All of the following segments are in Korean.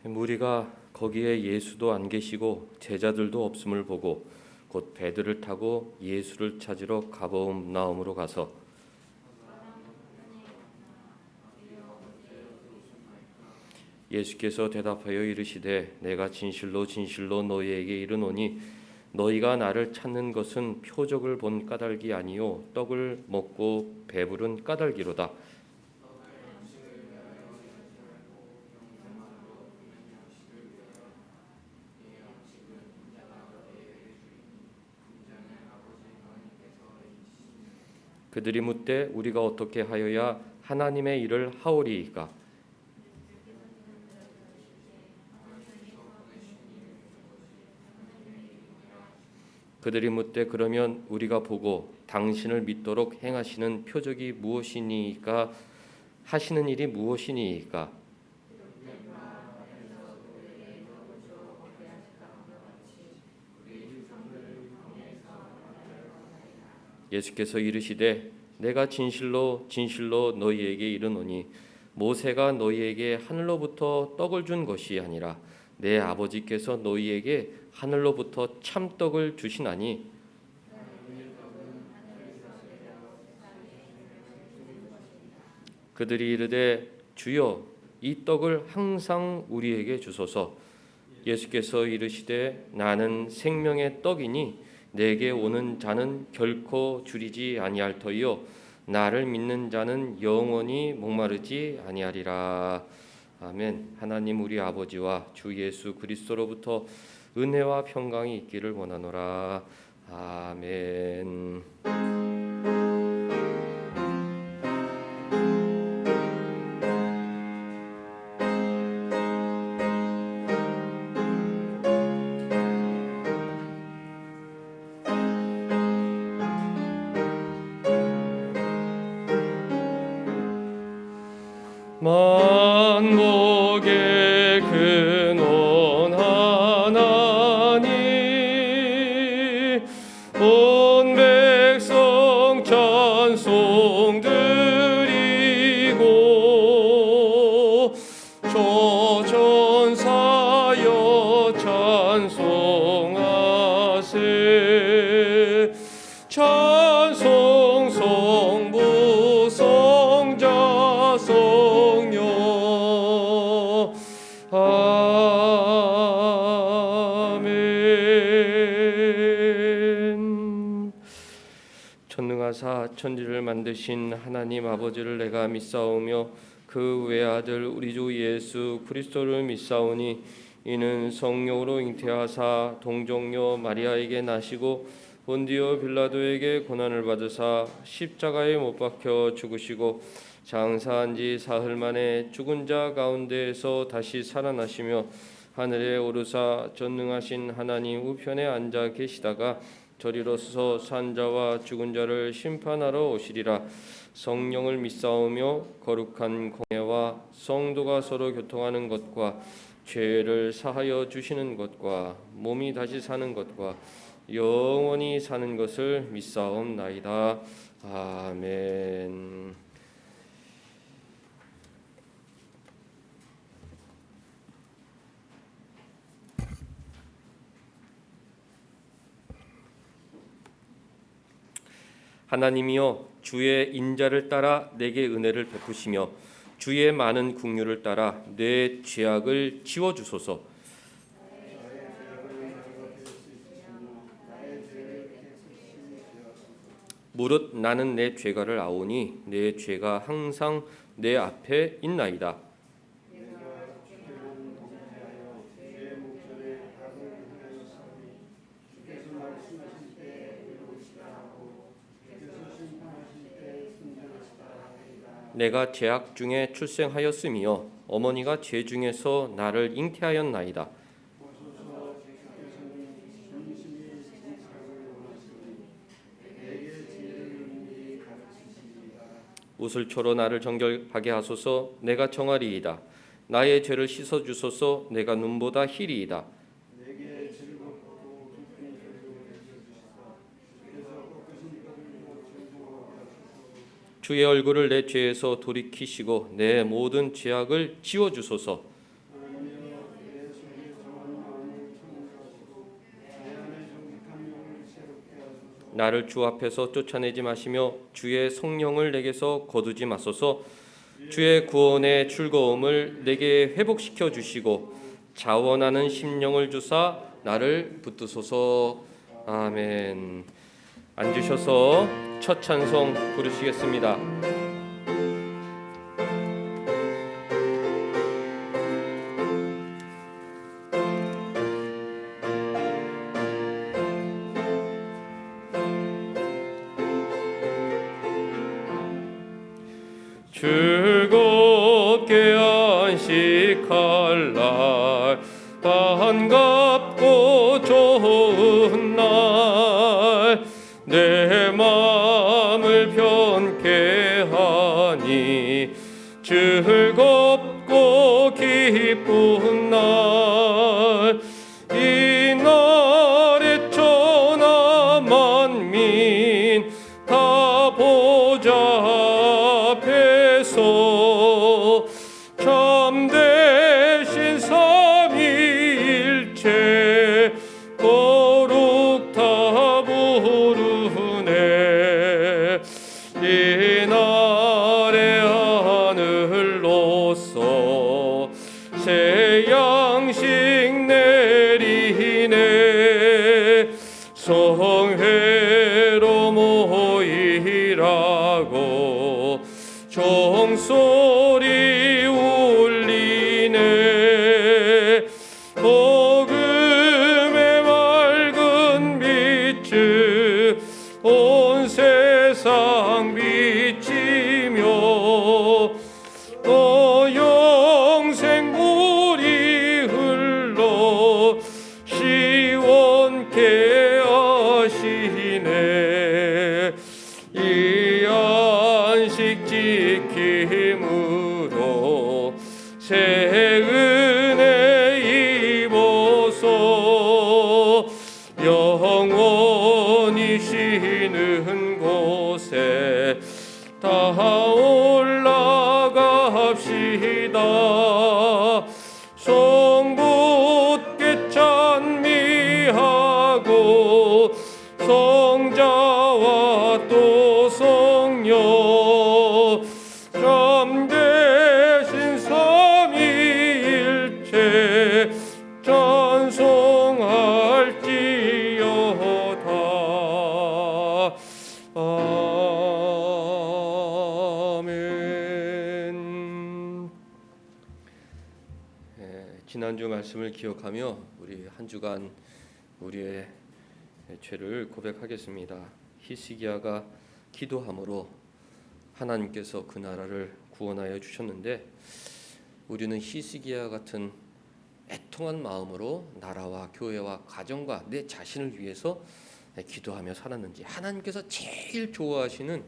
무리가 거기에 예수도 안 계시고 제자들도 없음을 보고 곧 배들을 타고 예수를 찾으러 가버나움으로 가서 예수께서 대답하여 이르시되 내가 진실로 진실로 너희에게 이르노니 너희가 나를 찾는 것은 표적을 본 까닭이 아니요 떡을 먹고 배부른 까닭이로다. 그들이 묻되 우리가 어떻게 하여야 하나님의 일을 하오리이까? 그들이 묻되 그러면 우리가 보고 당신을 믿도록 행하시는 표적이 무엇이니까 하시는 일이 무엇이니까? 예수께서 이르시되 내가 진실로 진실로 너희에게 이르노니 모세가 너희에게 하늘로부터 떡을 준 것이 아니라 내 아버지께서 너희에게 하늘로부터 참떡을 주시나니 그들이 이르되 주여 이 떡을 항상 우리에게 주소서. 예수께서 이르시되 나는 생명의 떡이니 내게 오는 자는 결코 줄이지 아니할 터이요 나를 믿는 자는 영원히 목마르지 아니하리라. 아멘. 하나님 우리 아버지와 주 예수 그리스도로부터 은혜와 평강이 있기를 원하노라. 아멘. 만복의 근원 하나님 온 백성 찬송 드리고 조전사여 찬송하세. 찬송 성부 성자 성령 아멘. 전능하사 천지를 만드신 하나님 아버지를 내가 믿사오며 그 외아들 우리 주 예수 그리스도를 믿사오니 이는 성령으로 잉태하사 동정녀 마리아에게 나시고 본디오 빌라도에게 고난을 받으사 십자가에 못 박혀 죽으시고 장사한 지 사흘 만에 죽은 자 가운데에서 다시 살아나시며 하늘에 오르사 전능하신 하나님 우편에 앉아 계시다가 저리로서 산 자와 죽은 자를 심판하러 오시리라. 성령을 믿사오며 거룩한 공예와 성도가 서로 교통하는 것과 죄를 사하여 주시는 것과 몸이 다시 사는 것과 영원히 사는 것을 믿사옵나이다. 아멘. 하나님이여 주의 인자를 따라 내게 은혜를 베푸시며 주의 많은 긍휼을 따라 내 죄악을 지워 주소서. 무릇 나는 내 죄가를 아오니 내 죄가 항상 내 앞에 있나이다. 내가 죄악 중에 출생하였으며 어머니가 죄 중에서 나를 잉태하였나이다. 우슬초로 나를 정결하게 하소서. 내가 정하리이다. 나의 죄를 씻어 주소서. 내가 눈보다 희리이다. 주의 얼굴을 내 죄에서 돌이키시고 내 모든 죄악을 지워 주소서. 나를 주 앞에서 쫓아내지 마시며 주의 성령을 내게서 거두지 마소서. 주의 구원의 즐거움을 내게 회복시켜 주시고 자원하는 심령을 주사 나를 붙드소서. 아멘. 앉으셔서 첫 찬송 부르시겠습니다. 즐겁게 안식할 날, 반갑고 좋은 날, 내 마음을 편케 하니 즐겁고 기쁜 날, 이 날에 천하 만민 다 보좌 참되신 삼위일체 거룩 다 부르네. 이 날의 하늘로서 새 양식 내리네. 성회로 모이라고 종소리 울리네. 복음의 맑은 빛을 온 세상 비치며 영생 물이 흘러 시원케 하시네. 이 안식 지킴으로 새 은혜 입어서 영원히 쉬는 곳에 다 올라갑시다. 성붙게 찬미하고 성자와 또 성령 참되신 삼위일체 찬송할지어다. 아멘. 지난주 말씀을 기억하며 우리 한 주간 우리의 죄를 고백하겠습니다. 히스기야가 기도함으로 하나님께서 그 나라를 구원하여 주셨는데, 우리는 히스기야 같은 애통한 마음으로 나라와 교회와 가정과 내 자신을 위해서 기도하며 살았는지, 하나님께서 제일 좋아하시는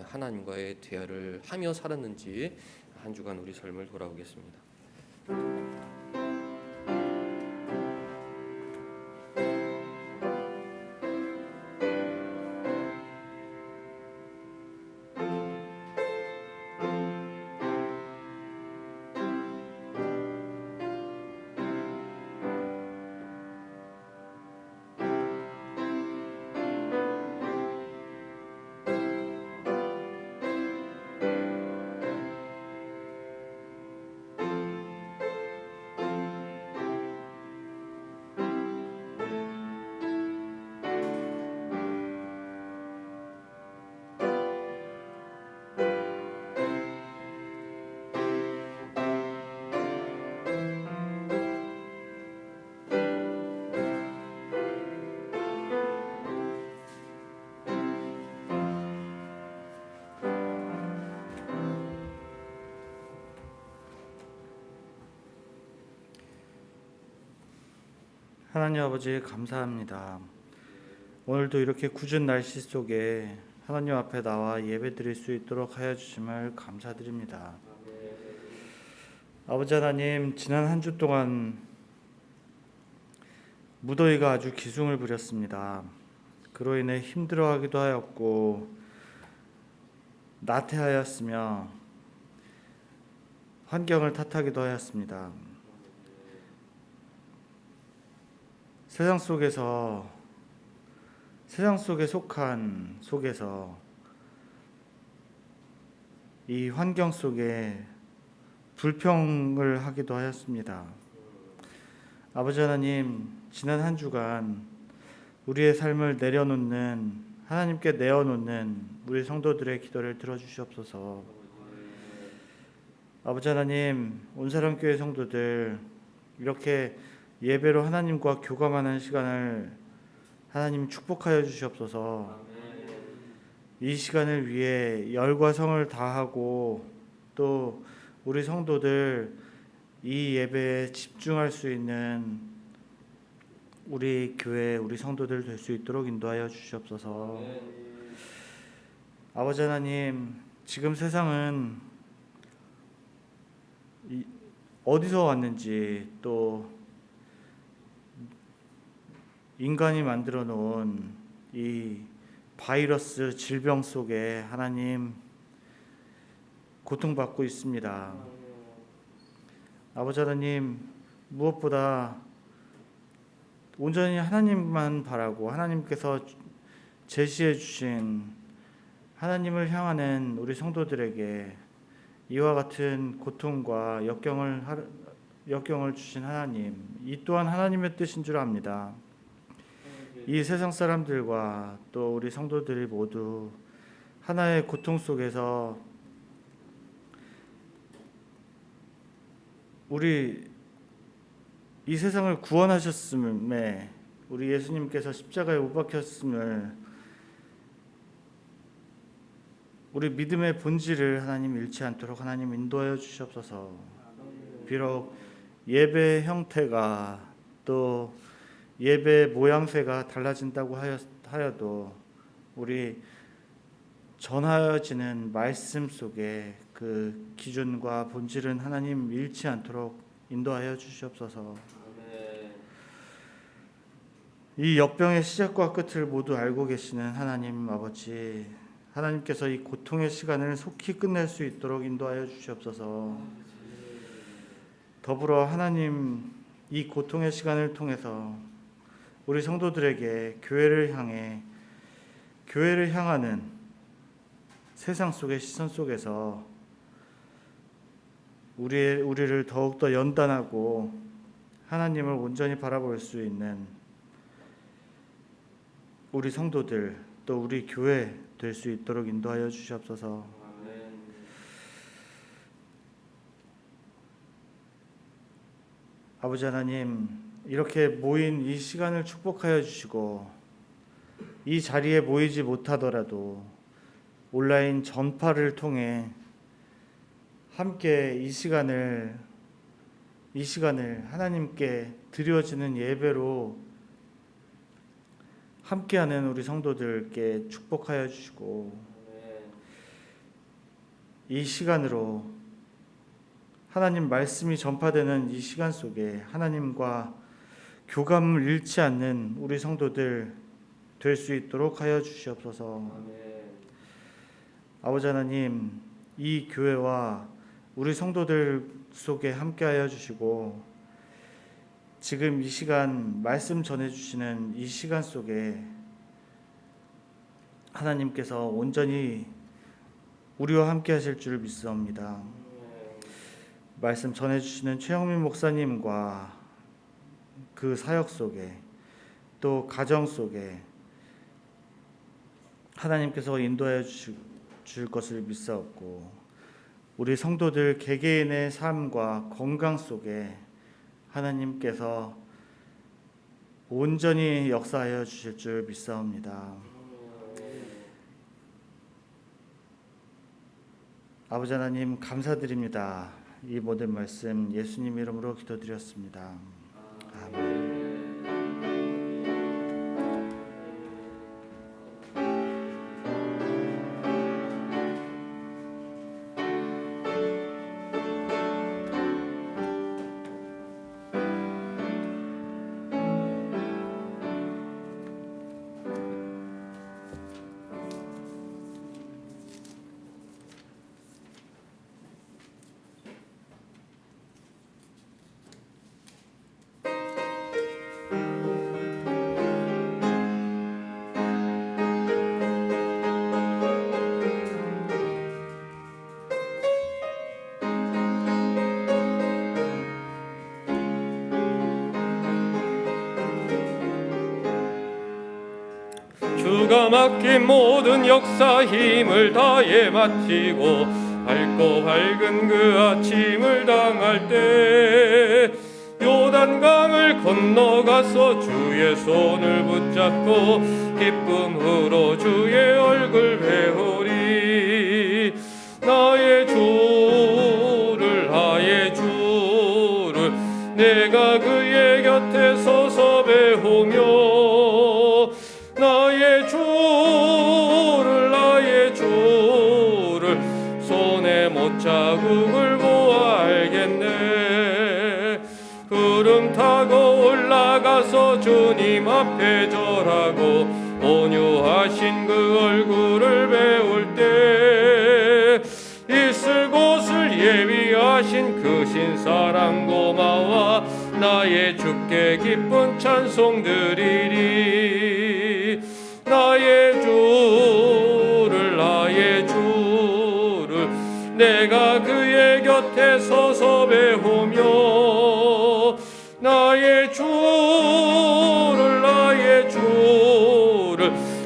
하나님과의 대화를 하며 살았는지 한 주간 우리 삶을 돌아보겠습니다. 하나님 아버지 감사합니다. 오늘도 이렇게 궂은 날씨 속에 하나님 앞에 나와 예배드릴 수 있도록 하여 주심을 감사드립니다. 아버지 하나님, 지난 한 주 동안 무더위가 아주 기승을 부렸습니다. 그로 인해 힘들어하기도 하였고 나태하였으며 환경을 탓하기도 하였습니다. 세상 속에서 세상 속에 속한 속에서 이 환경 속에 불평을 하기도 하였습니다. 아버지 하나님, 지난 한 주간 우리의 삶을 하나님께 내어놓는 우리 성도들의 기도를 들어주시옵소서. 아버지 하나님, 온사랑교회 성도들 이렇게 예배로 하나님과 교감하는 시간을 하나님 축복하여 주시옵소서. 이 시간을 위해 열과 성을 다하고 또 우리 성도들 이 예배에 집중할 수 있는 우리 교회, 우리 성도들 될 수 있도록 인도하여 주시옵소서. 아버지 하나님, 지금 세상은 어디서 왔는지 또 인간이 만들어 놓은 이 바이러스 질병 속에 하나님 고통받고 있습니다. 아버지 하나님, 무엇보다 온전히 하나님만 바라고 하나님께서 제시해 주신 하나님을 향하는 우리 성도들에게 이와 같은 고통과 역경을 주신 하나님, 이 또한 하나님의 뜻인 줄 압니다. 이 세상 사람들과 또 우리 성도들이 모두 하나의 고통 속에서 우리 이 세상을 구원하셨음에 우리 예수님께서 십자가에 못 박혔음을 우리 믿음의 본질을 하나님 잃지 않도록 하나님 인도하여 주시옵소서. 비록 예배 형태가 또 예배 모양새가 달라진다고 하여도 우리 전하여지는 말씀 속에 그 기준과 본질은 하나님 잃지 않도록 인도하여 주시옵소서. 이 역병의 시작과 끝을 모두 알고 계시는 하나님 아버지, 하나님께서 이 고통의 시간을 속히 끝낼 수 있도록 인도하여 주시옵소서. 더불어 하나님, 이 고통의 시간을 통해서 우리 성도들에게 교회를 향하는 세상 속의 시선 속에서 우리를 더욱더 연단하고 하나님을 온전히 바라볼 수 있는 우리 성도들 또 우리 교회 될 수 있도록 인도하여 주시옵소서. 아버지 하나님, 이렇게 모인 이 시간을 축복하여 주시고 이 자리에 모이지 못하더라도 온라인 전파를 통해 함께 이 시간을 하나님께 드려지는 예배로 함께하는 우리 성도들께 축복하여 주시고 이 시간으로 하나님 말씀이 전파되는 이 시간 속에 하나님과 교감을 잃지 않는 우리 성도들 될 수 있도록 하여 주시옵소서. 아버지 하나님, 이 교회와 우리 성도들 속에 함께하여 주시고 지금 이 시간 말씀 전해주시는 이 시간 속에 하나님께서 온전히 우리와 함께 하실 줄 믿사옵니다. 말씀 전해주시는 최영민 목사님과 그 사역 속에 또 가정 속에 하나님께서 인도하여 주실 것을 믿사옵고 우리 성도들 개개인의 삶과 건강 속에 하나님께서 온전히 역사하여 주실 줄 믿사옵니다. 아버지 하나님 감사드립니다. 이 모든 말씀 예수님 이름으로 기도드렸습니다. 아멘. 주가 맡긴 모든 역사 힘을 다해 마치고 밝고 밝은 그 아침을 당할 때 요단강을 건너가서 주의 손을 붙잡고 기쁨으로 주의 얼굴 배우리. 나의 주를 내가 그의 곁에 서서 배우며 나의 주를 손에 못자국을 보아 알겠네. 구름 타고 올라가서 주님 앞에 절하고 온유하신 그 얼굴을 배울 때 있을 곳을 예비하신 그 신사랑 고마워 나의 주께 기쁜 찬송 드리리. 나의 주를 내가 그의 곁에 서서 배우며 나의 주를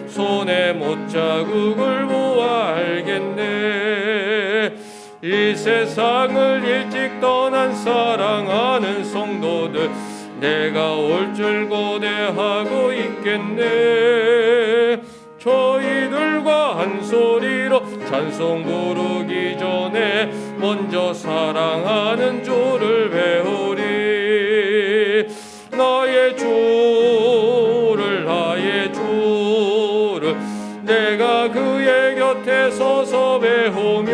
손에 못자국을 보아 알겠네. 이 세상을 일찍 떠난 사랑하는 성도들 내가 올 줄 고대하고 있겠네. 저희들과 한 소리로 찬송 부르기 전에 먼저 사랑하는 주를 배우리. 나의 주를 내가 그의 곁에 서서 배우며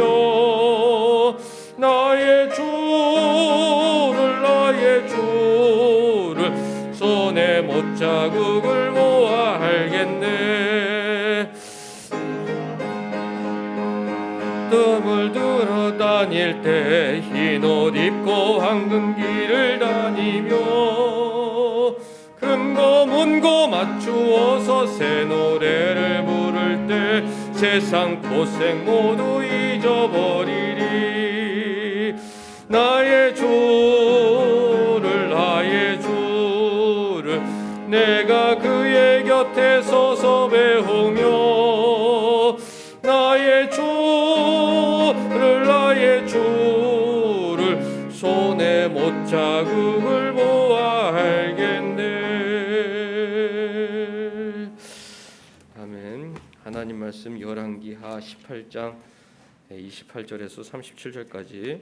나의 주를 손에 못자국을 보아 알겠네. 뜸을 들어 다닐 때 흰 옷 입고 황금 길을 다니며 금고 문고 맞추어서 새 노래를 부를 때 세상 고생 모두 잊어버리리. 나의 주를 내가 그의 곁에 서서 배우며 나의 주를 손에 못자국을 보아 알겠네. 아멘. 하나님 말씀 열왕기하 18장 28절에서 37절까지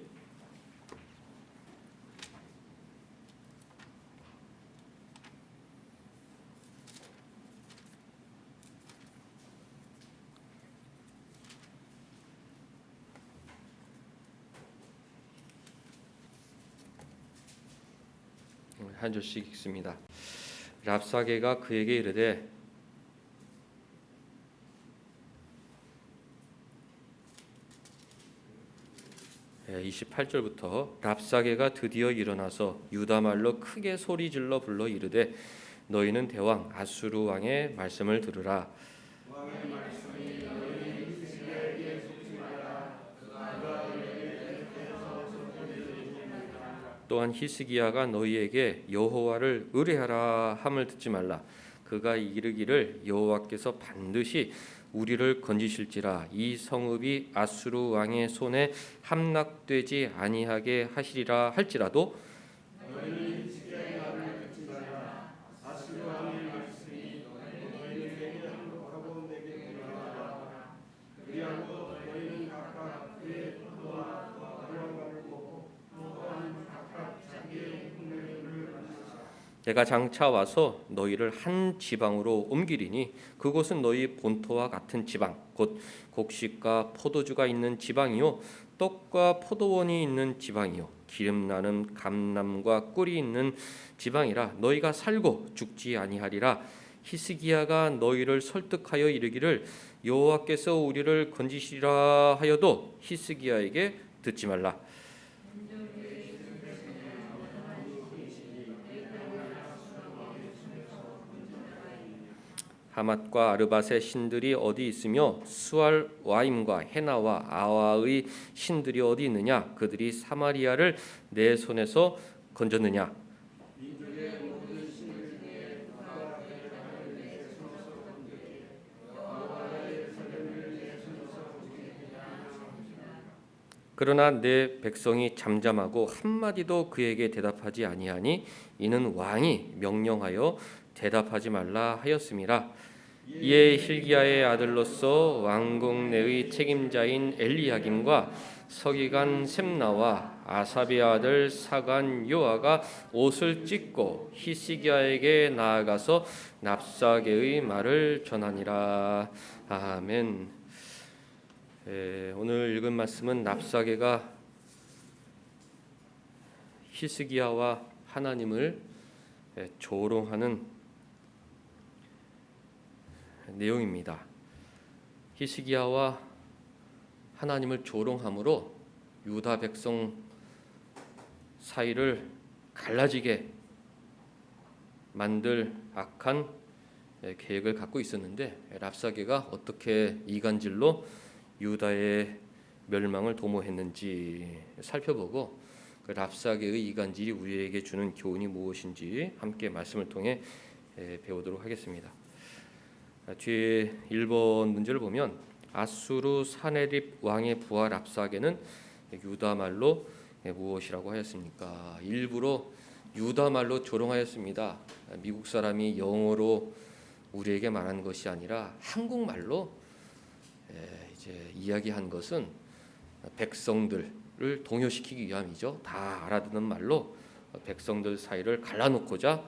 한 절씩 읽습니다. 랍사게가 그에게 이르되 28절부터 랍사게가 드디어 일어나서 유다 말로 크게 소리질러 불러 이르되 너희는 대왕 아수르 왕의 말씀을 들으라. 왕의 말씀이 너희 히스기야에게 속지 말라. 그가 너희에게 대해서 전해주리라. 또한 히스기야가 너희에게 여호와를 의뢰하라 함을 듣지 말라. 그가 이르기를 여호와께서 반드시 우리를 건지실지라 이 성읍이 아수르 왕의 손에 함락되지 아니하게 하시리라 할지라도 너희는 히스기야의 말을 듣지 말라. 아수르 왕의 말씀이 너희에게 항복하고 내게 돌아와라. 그리하고 너희는 각각 그의 포도와 무화과를 먹고 또한 각각 자기의 흉내를 마시라. 내가 장차 와서 너희를 한 지방으로 옮기리니 그곳은 너희 본토와 같은 지방 곧 곡식과 포도주가 있는 지방이요 떡과 포도원이 있는 지방이요 기름 나는 감람과 꿀이 있는 지방이라 너희가 살고 죽지 아니하리라. 히스기야가 너희를 설득하여 이르기를 여호와께서 우리를 건지시리라 하여도 히스기야에게 듣지 말라. 하맛과 아르밧의 신들이 어디 있으며 수알 와임과 헤나와 아와의 신들이 어디 있느냐? 그들이 사마리아를 내 손에서 건졌느냐? 그러나 내 백성이 잠잠하고 한마디도 그에게 대답하지 아니하니 이는 왕이 명령하여 대답하지 말라 하였음이라. 이에 hil기야의 아들로서 왕궁 내의 책임자인 엘리야김과 서기관 셈나와 아사비의 아들 사관 요아가 옷을 찢고 히스기야에게 나아가서 납사게의 말을 전하니라. 아멘. 오늘 읽은 말씀은 납사게가 히스기야와 하나님을 조롱하는 내용입니다. 히스기야와 하나님을 조롱함으로 유다 백성 사이를 갈라지게 만들 악한 계획을 갖고 있었는데 랍사게가 어떻게 이간질로 유다의 멸망을 도모했는지 살펴보고 그 랍사게의 이간질이 우리에게 주는 교훈이 무엇인지 함께 말씀을 통해 배우도록 하겠습니다. 뒤에 1번 문제를 보면 아수르 사네립 왕의 부하 랍사게는 유다 말로 무엇이라고 하였습니까? 일부러 유다 말로 조롱하였습니다. 미국 사람이 영어로 우리에게 말한 것이 아니라 한국말로 이제 이야기한 것은 백성들을 동요시키기 위함이죠. 다 알아듣는 말로 백성들 사이를 갈라놓고자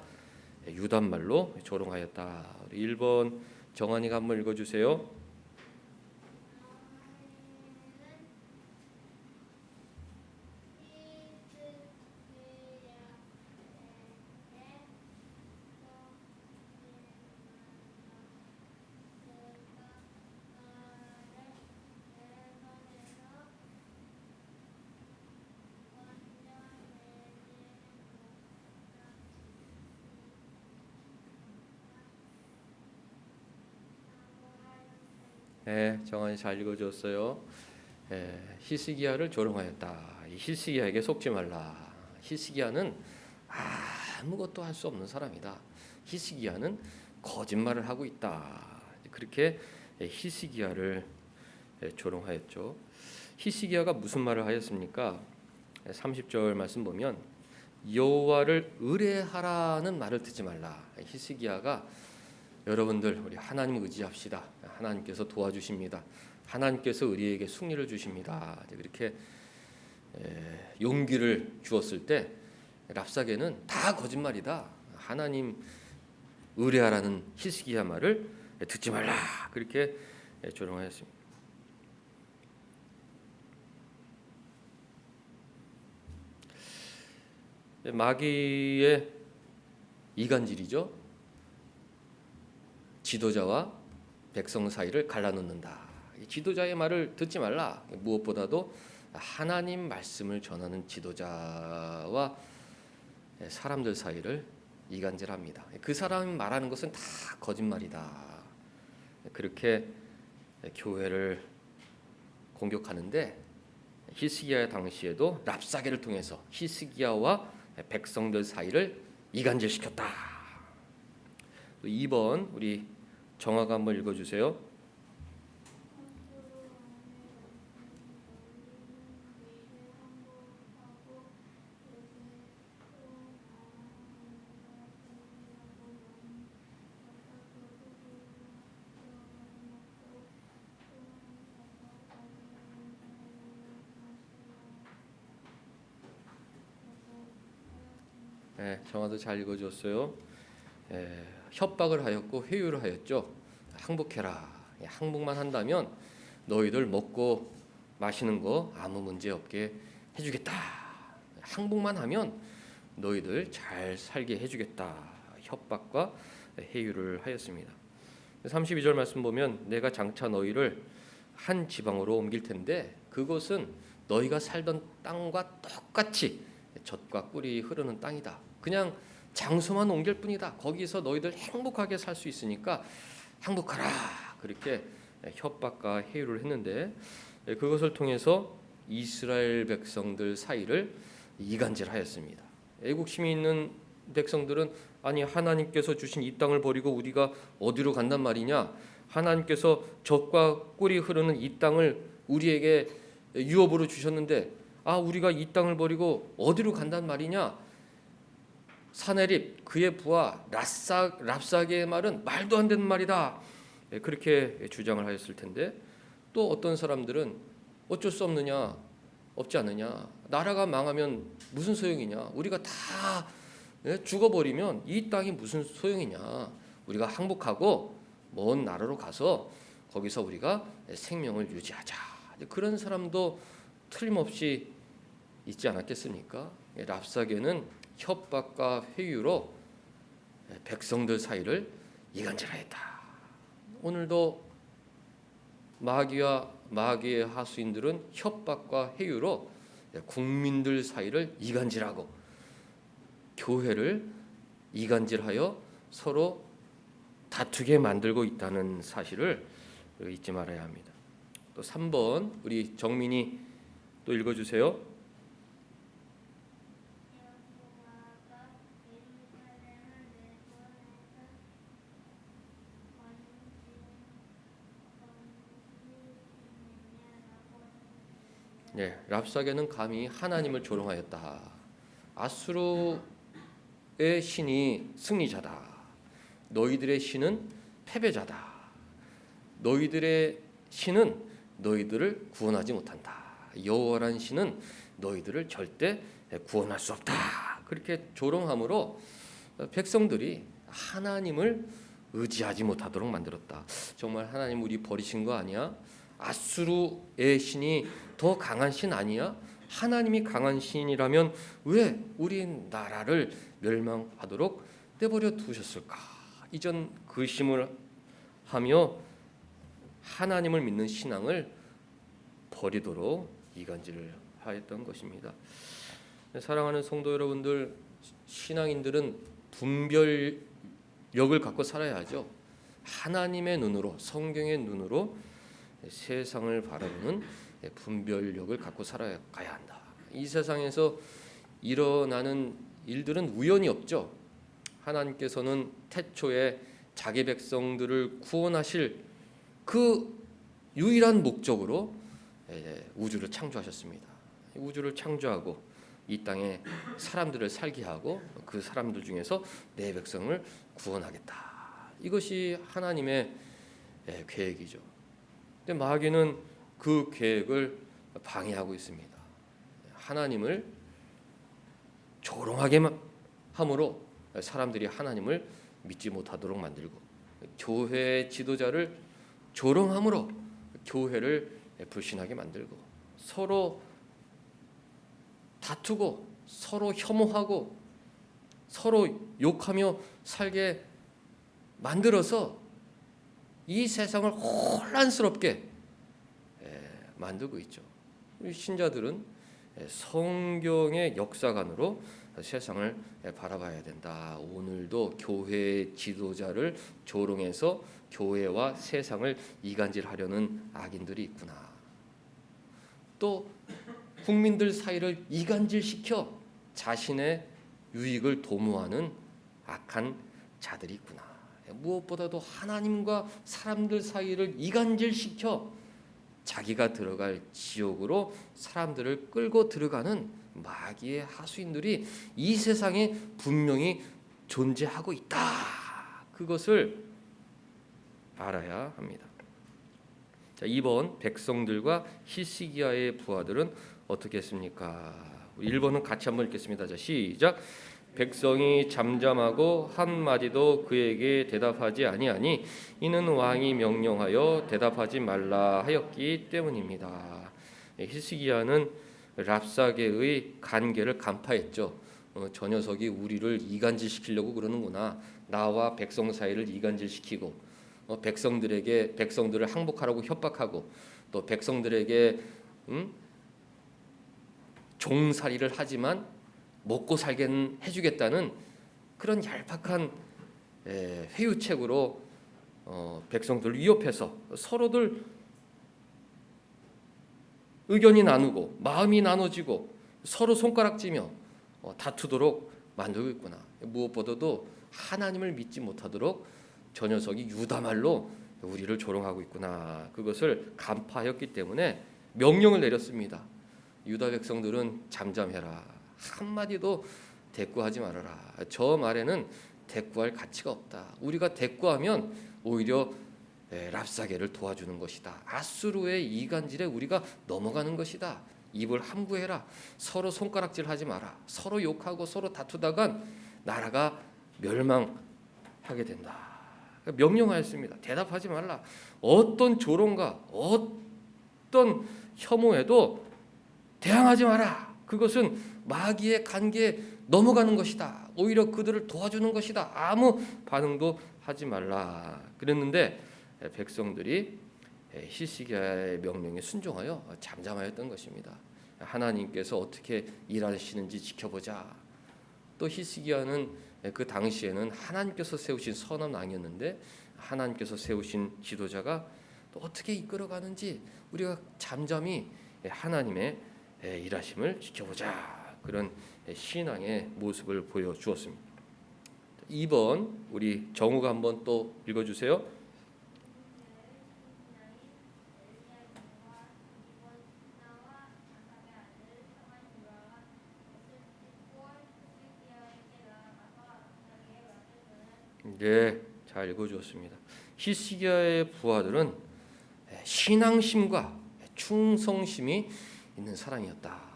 유다 말로 조롱하였다. 1번 정한이가 한번 읽어주세요. 네, 정한이 잘 읽어줬어요. 히스기야를 조롱하였다. 히스기야에게 속지 말라. 히스기야는 아무것도 할 수 없는 사람이다. 히스기야는 거짓말을 하고 있다. 그렇게 히스기야를 조롱하였죠. 히스기야가 무슨 말을 하였습니까? 30절 말씀 보면 여호와를 의뢰하라는 말을 듣지 말라. 히스기야가 여러분들 우리 하나님 의지합시다. 하나님께서 도와주십니다. 하나님께서 우리에게 승리를 주십니다. 이렇게 용기를 주었을 때 랍사게는 다 거짓말이다. 하나님 의뢰하라는 히스기야 말을 듣지 말라. 그렇게 조롱하였습니다. 마귀의 이간질이죠. 지도자와 백성 사이를 갈라놓는다. 지도자의 말을 듣지 말라. 무엇보다도 하나님 말씀을 전하는 지도자와 사람들 사이를 이간질합니다. 그 사람이 말하는 것은 다 거짓말이다. 그렇게 교회를 공격하는데 히스기야 당시에도 랍사게를 통해서 히스기야와 백성들 사이를 이간질시켰다. 2번 우리 정화가 한번 읽어주세요. 네, 정화도 잘 읽어줬어요. 협박을 하였고 회유를 하였죠. 항복해라. 항복만 한다면 너희들 먹고 마시는 거 아무 문제 없게 해주겠다. 항복만 하면 너희들 잘 살게 해주겠다. 협박과 회유를 하였습니다. 32절 말씀 보면 내가 장차 너희를 한 지방으로 옮길 텐데 그것은 너희가 살던 땅과 똑같이 젖과 꿀이 흐르는 땅이다. 그냥 장소만 옮길 뿐이다. 거기서 너희들 행복하게 살 수 있으니까 행복하라. 그렇게 협박과 회유를 했는데 그것을 통해서 이스라엘 백성들 사이를 이간질하였습니다. 애국심이 있는 백성들은 아니 하나님께서 주신 이 땅을 버리고 우리가 어디로 간단 말이냐? 하나님께서 젖과 꿀이 흐르는 이 땅을 우리에게 유업으로 주셨는데 우리가 이 땅을 버리고 어디로 간단 말이냐? 사네립 그의 부하 랍사게의 말은 말도 안 되는 말이다. 그렇게 주장을 하였을 텐데 또 어떤 사람들은 어쩔 수 없지 않느냐? 나라가 망하면 무슨 소용이냐? 우리가 다 죽어버리면 이 땅이 무슨 소용이냐? 우리가 항복하고 먼 나라로 가서 거기서 우리가 생명을 유지하자. 그런 사람도 틀림없이 있지 않았겠습니까? 랍사게는 협박과 회유로 백성들 사이를 이간질하였다. 오늘도 마귀와 마귀의 하수인들은 협박과 회유로 국민들 사이를 이간질하고 교회를 이간질하여 서로 다투게 만들고 있다는 사실을 잊지 말아야 합니다. 또 3번 우리 정민이 또 읽어주세요. 랍사게는 감히 하나님을 조롱하였다. 아수르의 신이 승리자다. 너희들의 신은 패배자다. 너희들의 신은 너희들을 구원하지 못한다. 여호와라는 신은 너희들을 절대 구원할 수 없다. 그렇게 조롱함으로 백성들이 하나님을 의지하지 못하도록 만들었다. 정말 하나님 우리 버리신 거 아니야? 아수르의 신이 더 강한 신 아니야? 하나님이 강한 신이라면 왜 우리 나라를 멸망하도록 내버려 두셨을까? 이전 근심을 하며 하나님을 믿는 신앙을 버리도록 이간질을 하였던 것입니다. 사랑하는 성도 여러분들, 신앙인들은 분별력을 갖고 살아야죠. 하나님의 눈으로, 성경의 눈으로 세상을 바라보는 분별력을 갖고 살아가야 한다. 이 세상에서 일어나는 일들은 우연이 없죠. 하나님께서는 태초에 자기 백성들을 구원하실 그 유일한 목적으로 우주를 창조하셨습니다. 우주를 창조하고 이 땅에 사람들을 살게 하고 그 사람들 중에서 내 백성을 구원하겠다. 이것이 하나님의 계획이죠. 근데 마귀는 그 계획을 방해하고 있습니다. 하나님을 조롱하게 함으로 사람들이 하나님을 믿지 못하도록 만들고 교회 지도자를 조롱함으로 교회를 불신하게 만들고 서로 다투고 서로 혐오하고 서로 욕하며 살게 만들어서 이 세상을 혼란스럽게 만들고 있죠. 우리 신자들은 성경의 역사관으로 세상을 바라봐야 된다. 오늘도 교회 지도자를 조롱해서 교회와 세상을 이간질하려는 악인들이 있구나. 또 국민들 사이를 이간질시켜 자신의 유익을 도모하는 악한 자들이 있구나. 무엇보다도 하나님과 사람들 사이를 이간질시켜 자기가 들어갈 지옥으로 사람들을 끌고 들어가는 마귀의 하수인들이 이 세상에 분명히 존재하고 있다. 그것을 알아야 합니다. 자, 2번 백성들과 히스기야의 부하들은 어떻게 했습니까? 1번은 같이 한번 읽겠습니다. 자, 시작. 백성이 잠잠하고 한마디도 그에게 대답하지 아니하니 이는 왕이 명령하여 대답하지 말라 하였기 때문입니다. 히스기야는 랍사게의 간계를 간파했죠. 저 녀석이 우리를 이간질시키려고 그러는구나. 나와 백성 사이를 이간질시키고 백성들을 항복하라고 협박하고 또 백성들에게 종살이를 하지만 먹고 살게 해주겠다는 그런 얄팍한 회유책으로 백성들을 위협해서 서로들 의견이 나누고 마음이 나눠지고 서로 손가락쥐며 다투도록 만들고 있구나. 무엇보다도 하나님을 믿지 못하도록 저 녀석이 유다말로 우리를 조롱하고 있구나. 그것을 간파하였기 때문에 명령을 내렸습니다. 유다 백성들은 잠잠해라. 한마디도 대꾸하지 말아라. 저 말에는 대꾸할 가치가 없다. 우리가 대꾸하면 오히려 랍사게를 도와주는 것이다. 아수르의 이간질에 우리가 넘어가는 것이다. 입을 함구해라. 서로 손가락질하지 마라. 서로 욕하고 서로 다투다간 나라가 멸망하게 된다. 명령하였습니다. 대답하지 말라. 어떤 조롱과 어떤 혐오에도 대항하지 마라. 그것은 마귀의 관계에 넘어가는 것이다. 오히려 그들을 도와주는 것이다. 아무 반응도 하지 말라. 그랬는데 백성들이 히스기야의 명령에 순종하여 잠잠하였던 것입니다. 하나님께서 어떻게 일하시는지 지켜보자. 또 히스기야는 그 당시에는 하나님께서 세우신 선한 왕이었는데 하나님께서 세우신 지도자가 또 어떻게 이끌어가는지 우리가 잠잠히 하나님의 일하심을 지켜보자. 그런 신앙의 모습을 보여주었습니다. 2번 우리 정우가 한번 또 읽어주세요. 네, 잘 읽어주었습니다. 히스기야의 부하들은 신앙심과 충성심이 있는 사람이었다.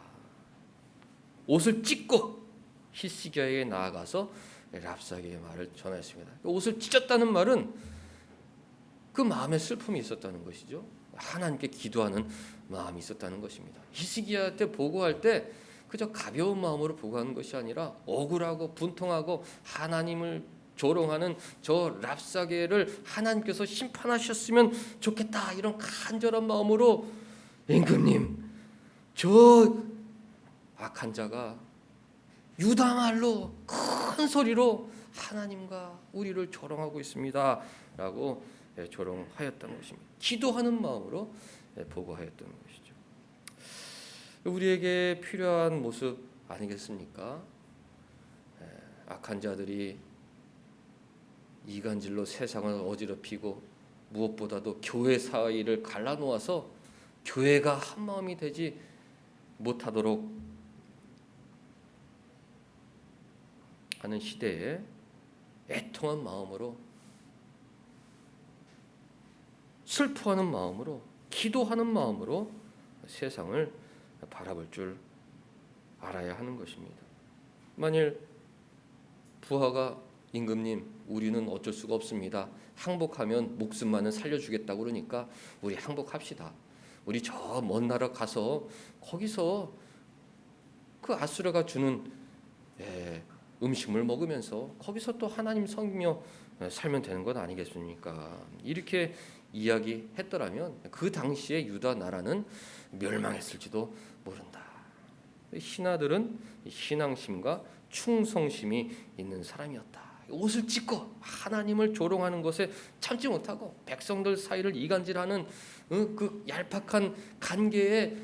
옷을 찢고 히스기야에게 나아가서 랍사게의 말을 전하였습니다. 옷을 찢었다는 말은 그 마음에 슬픔이 있었다는 것이죠. 하나님께 기도하는 마음이 있었다는 것입니다. 히스기야한테 보고할 때 그저 가벼운 마음으로 보고하는 것이 아니라 억울하고 분통하고 하나님을 조롱하는 저 랍사게를 하나님께서 심판하셨으면 좋겠다, 이런 간절한 마음으로 임금님, 저 악한 자가 유다 말로 큰 소리로 하나님과 우리를 조롱하고 있습니다 라고 조롱하였던 것입니다. 기도하는 마음으로 보고하였던 것이죠. 우리에게 필요한 모습 아니겠습니까? 악한 자들이 이간질로 세상을 어지럽히고 무엇보다도 교회 사이를 갈라놓아서 교회가 한 마음이 되지 못하도록 하는 시대에 애통한 마음으로, 슬퍼하는 마음으로, 기도하는 마음으로 세상을 바라볼 줄 알아야 하는 것입니다. 만일 부하가 임금님, 우리는 어쩔 수가 없습니다. 항복하면 목숨만은 살려주겠다고 그러니까 우리 항복합시다. 우리 저 먼 나라 가서 거기서 그 아수르가 주는 음식물 먹으면서 거기서 또 하나님 섬기며 살면 되는 것 아니겠습니까? 이렇게 이야기했더라면 그 당시에 유다 나라는 멸망했을지도 모른다. 신하들은 신앙심과 충성심이 있는 사람이었다. 옷을 찢고 하나님을 조롱하는 것에 참지 못하고 백성들 사이를 이간질하는 그 얄팍한 관계에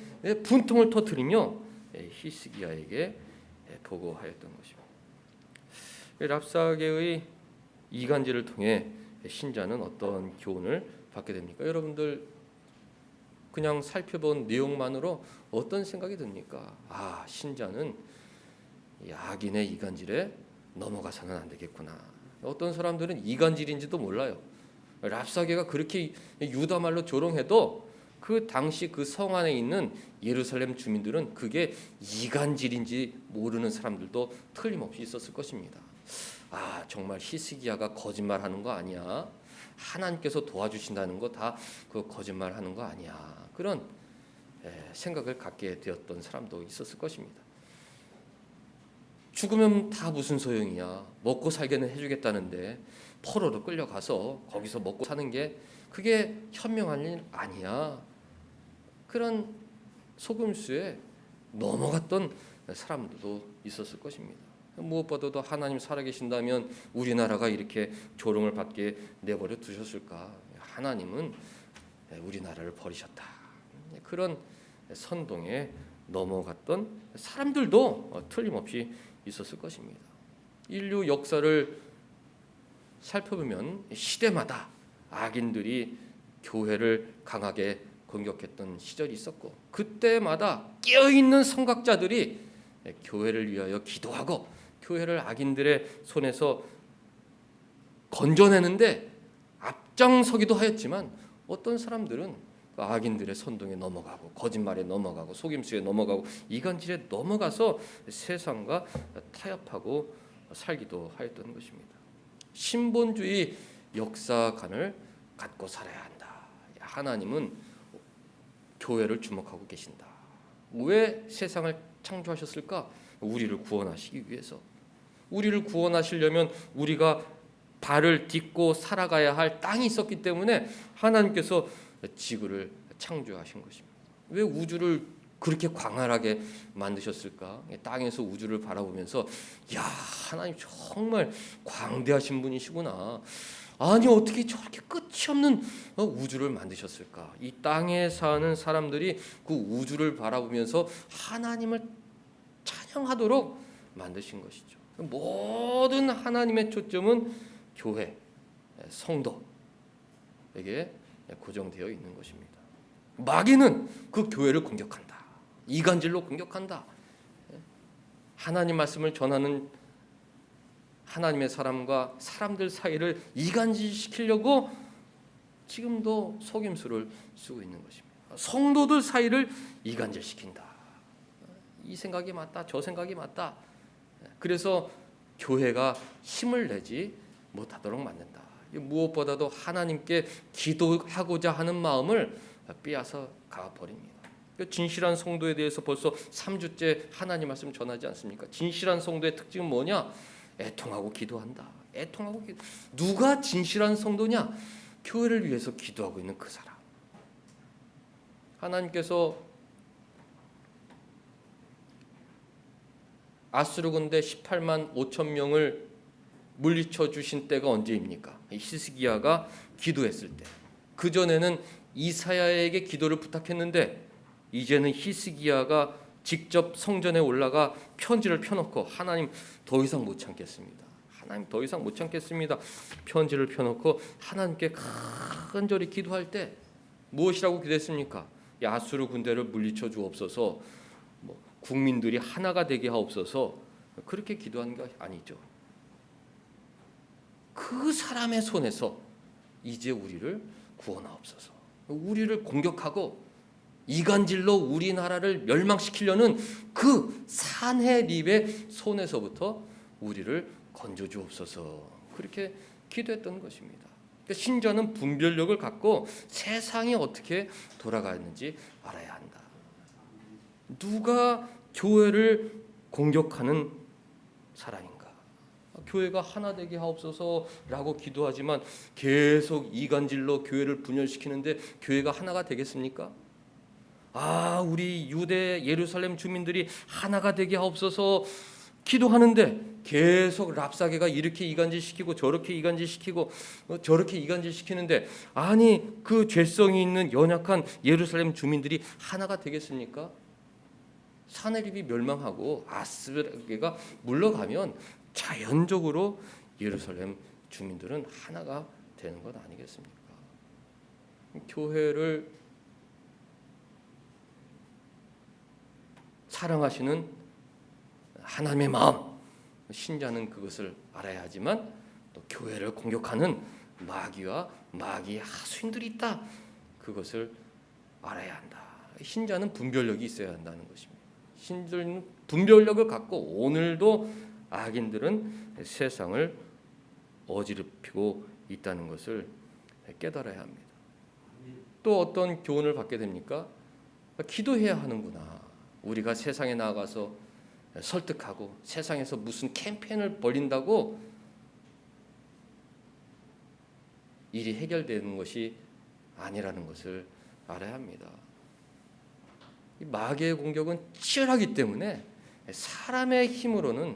분통을 터뜨리며 히스기야에게 보고하였던 것입니다. 랍사게의 이간질을 통해 신자는 어떤 교훈을 받게 됩니까? 여러분들 그냥 살펴본 내용만으로 어떤 생각이 듭니까? 아, 신자는 악인의 이간질에 넘어가서는 안 되겠구나. 어떤 사람들은 이간질인지도 몰라요. 랍사게가 그렇게 유다 말로 조롱해도 그 당시 그 성 안에 있는 예루살렘 주민들은 그게 이간질인지 모르는 사람들도 틀림없이 있었을 것입니다. 아, 정말 히스기야가 거짓말하는 거 아니야? 하나님께서 도와주신다는 거 다 그 거짓말하는 거 아니야? 그런 생각을 갖게 되었던 사람도 있었을 것입니다. 죽으면 다 무슨 소용이야? 먹고 살게는 해주겠다는데 포로로 끌려가서 거기서 먹고 사는 게 그게 현명한 일 아니야? 그런 속임수에 넘어갔던 사람들도 있었을 것입니다. 무엇보다도 하나님 살아계신다면 우리나라가 이렇게 조롱을 받게 내버려 두셨을까? 하나님은 우리나라를 버리셨다. 그런 선동에 넘어갔던 사람들도 틀림없이 있었을 것입니다. 인류 역사를 살펴보면 시대마다 악인들이 교회를 강하게 공격했던 시절이 있었고, 그때마다 깨어있는 선각자들이 교회를 위하여 기도하고 교회를 악인들의 손에서 건져내는데 앞장서기도 하였지만, 어떤 사람들은 악인들의 선동에 넘어가고 거짓말에 넘어가고 속임수에 넘어가고 이간질에 넘어가서 세상과 타협하고 살기도 하였던 것입니다. 신본주의 역사관을 갖고 살아야 한다. 하나님은 교회를 주목하고 계신다. 왜 세상을 창조하셨을까? 우리를 구원하시기 위해서. 우리를 구원하시려면 우리가 발을 딛고 살아가야 할 땅이 있었기 때문에 하나님께서 지구를 창조하신 것입니다. 왜 우주를 그렇게 광활하게 만드셨을까? 땅에서 우주를 바라보면서 야, 하나님 정말 광대하신 분이시구나. 아니 어떻게 저렇게 끝이 없는 우주를 만드셨을까? 이 땅에 사는 사람들이 그 우주를 바라보면서 하나님을 찬양하도록 만드신 것이죠. 모든 하나님의 초점은 교회, 성도에게 고정되어 있는 것입니다. 마귀는 그 교회를 공격한다. 이간질로 공격한다. 하나님 말씀을 전하는 하나님의 사람과 사람들 사이를 이간질시키려고 지금도 속임수를 쓰고 있는 것입니다. 성도들 사이를 이간질시킨다. 이 생각이 맞다, 저 생각이 맞다. 그래서 교회가 힘을 내지 못하도록 만든다. 무엇보다도 하나님께 기도하고자 하는 마음을 빼앗아 가버립니다. 진실한 성도에 대해서 벌써 3주째 하나님 말씀 전하지 않습니까? 진실한 성도의 특징은 뭐냐? 애통하고 기도한다. 애통하고 기도. 누가 진실한 성도냐? 교회를 위해서 기도하고 있는 그 사람. 하나님께서 아수르 군대 18만 5천 명을 물리쳐 주신 때가 언제입니까? 히스기야가 기도했을 때. 그 전에는 이사야에게 기도를 부탁했는데, 이제는 히스기야가 직접 성전에 올라가 편지를 펴놓고 하나님 더 이상 못 참겠습니다. 하나님 더 이상 못 참겠습니다. 편지를 펴놓고 하나님께 간절히 기도할 때 무엇이라고 기도했습니까? 아수르 군대를 물리쳐 주옵소서, 국민들이 하나가 되게 하옵소서, 그렇게 기도한 게 아니죠. 그 사람의 손에서 이제 우리를 구원하옵소서. 우리를 공격하고 이간질로 우리나라를 멸망시키려는 그 산헤립의 손에서부터 우리를 건져주옵소서, 그렇게 기도했던 것입니다. 그러니까 신자는 분별력을 갖고 세상이 어떻게 돌아가는지 알아야 한다. 누가 교회를 공격하는 사람인가? 교회가 하나 되게 하옵소서라고 기도하지만 계속 이간질로 교회를 분열시키는데 교회가 하나가 되겠습니까? 우리 유대 예루살렘 주민들이 하나가 되게 하옵소서 기도하는데 계속 랍사게가 이렇게 이간질시키고 저렇게 이간질시키고 저렇게 이간질시키는데, 아니 그 죄성이 있는 연약한 예루살렘 주민들이 하나가 되겠습니까? 산헤립이 멸망하고 아스르게가 물러가면 자연적으로 예루살렘 주민들은 하나가 되는 것 아니겠습니까? 교회를 사랑하시는 하나님의 마음, 신자는 그것을 알아야 하지만 또 교회를 공격하는 마귀와 마귀의 하수인들이 있다. 그것을 알아야 한다. 신자는 분별력이 있어야 한다는 것입니다. 신자는 분별력을 갖고 오늘도 악인들은 세상을 어지럽히고 있다는 것을 깨달아야 합니다. 또 어떤 교훈을 받게 됩니까? 기도해야 하는구나. 우리가 세상에 나가서 설득하고 세상에서 무슨 캠페인을 벌인다고 일이 해결되는 것이 아니라는 것을 알아야 합니다. 이 마귀의 공격은 치열하기 때문에 사람의 힘으로는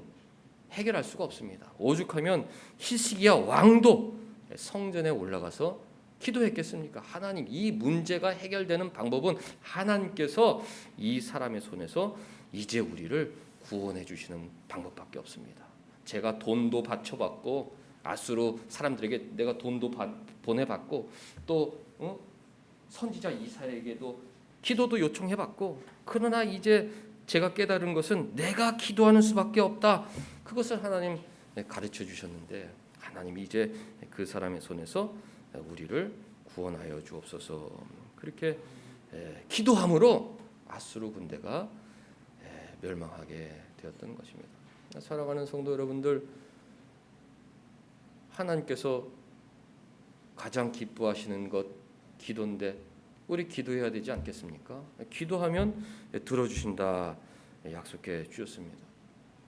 해결할 수가 없습니다. 오죽하면 히스기야 왕도 성전에 올라가서 기도했겠습니까? 하나님, 이 문제가 해결되는 방법은 하나님께서 이 사람의 손에서 이제 우리를 구원해 주시는 방법밖에 없습니다. 제가 돈도 바쳐받고 아수르 사람들에게 내가 돈도 보내받고 또 선지자 이사야에게도 기도도 요청해봤고, 그러나 이제 제가 깨달은 것은 내가 기도하는 수밖에 없다. 그것을 하나님 가르쳐 주셨는데, 하나님이 이제 그 사람의 손에서 우리를 구원하여 주옵소서. 그렇게 기도함으로 아수르 군대가 멸망하게 되었던 것입니다. 사랑하는 성도 여러분들, 하나님께서 가장 기뻐하시는 것 기도인데 우리 기도해야 되지 않겠습니까? 기도하면 들어주신다 약속해 주셨습니다.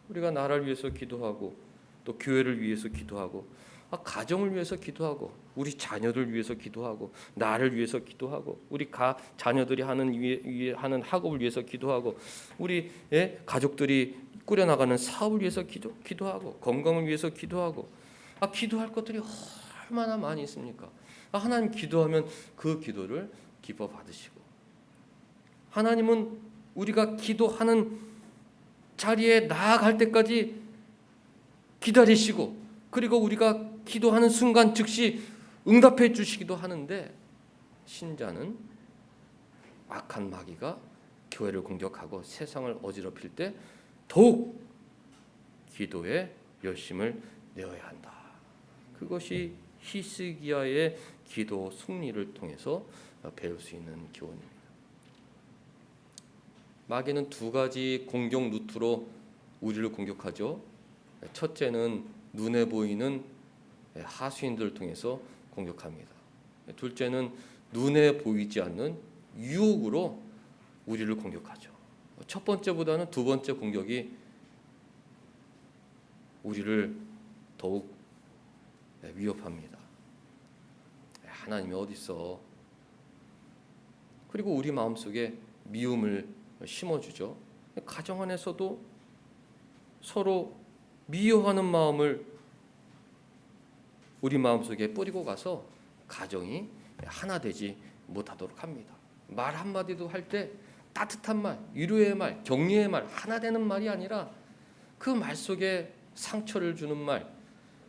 우리가 나라를 위해서 기도하고 또 교회를 위해서 기도하고 가정을 위해서 기도하고 우리 자녀들 위해서 기도하고 나를 위해서 기도하고 우리 자녀들이 하는 학업을 위해서 기도하고 우리 가족들이 꾸려나가는 사업을 위해서 기도하고 건강을 위해서 기도하고 기도할 것들이 얼마나 많이 있습니까? 하나님 기도하면 그 기도를 기뻐 받으시고, 하나님은 우리가 기도하는 자리에 나아갈 때까지 기다리시고, 그리고 우리가 기도하는 순간 즉시 응답해 주시기도 하는데, 신자는 악한 마귀가 교회를 공격하고 세상을 어지럽힐 때 더욱 기도에 열심을 내어야 한다. 그것이 히스기야의 기도 승리를 통해서 배울 수 있는 교훈입니다. 마귀는 두 가지 공격 루트로 우리를 공격하죠. 첫째는 눈에 보이는 하수인들을 통해서 공격합니다. 둘째는 눈에 보이지 않는 유혹으로 우리를 공격하죠. 첫 번째보다는 두 번째 공격이 우리를 더욱 위협합니다. 하나님이 어디 있어? 그리고 우리 마음속에 미움을 심어주죠. 가정 안에서도 서로 미워하는 마음을 우리 마음속에 뿌리고 가서 가정이 하나 되지 못하도록 합니다. 말 한마디도 할 때 따뜻한 말, 위로의 말, 격려의 말, 하나 되는 말이 아니라 그 말 속에 상처를 주는 말,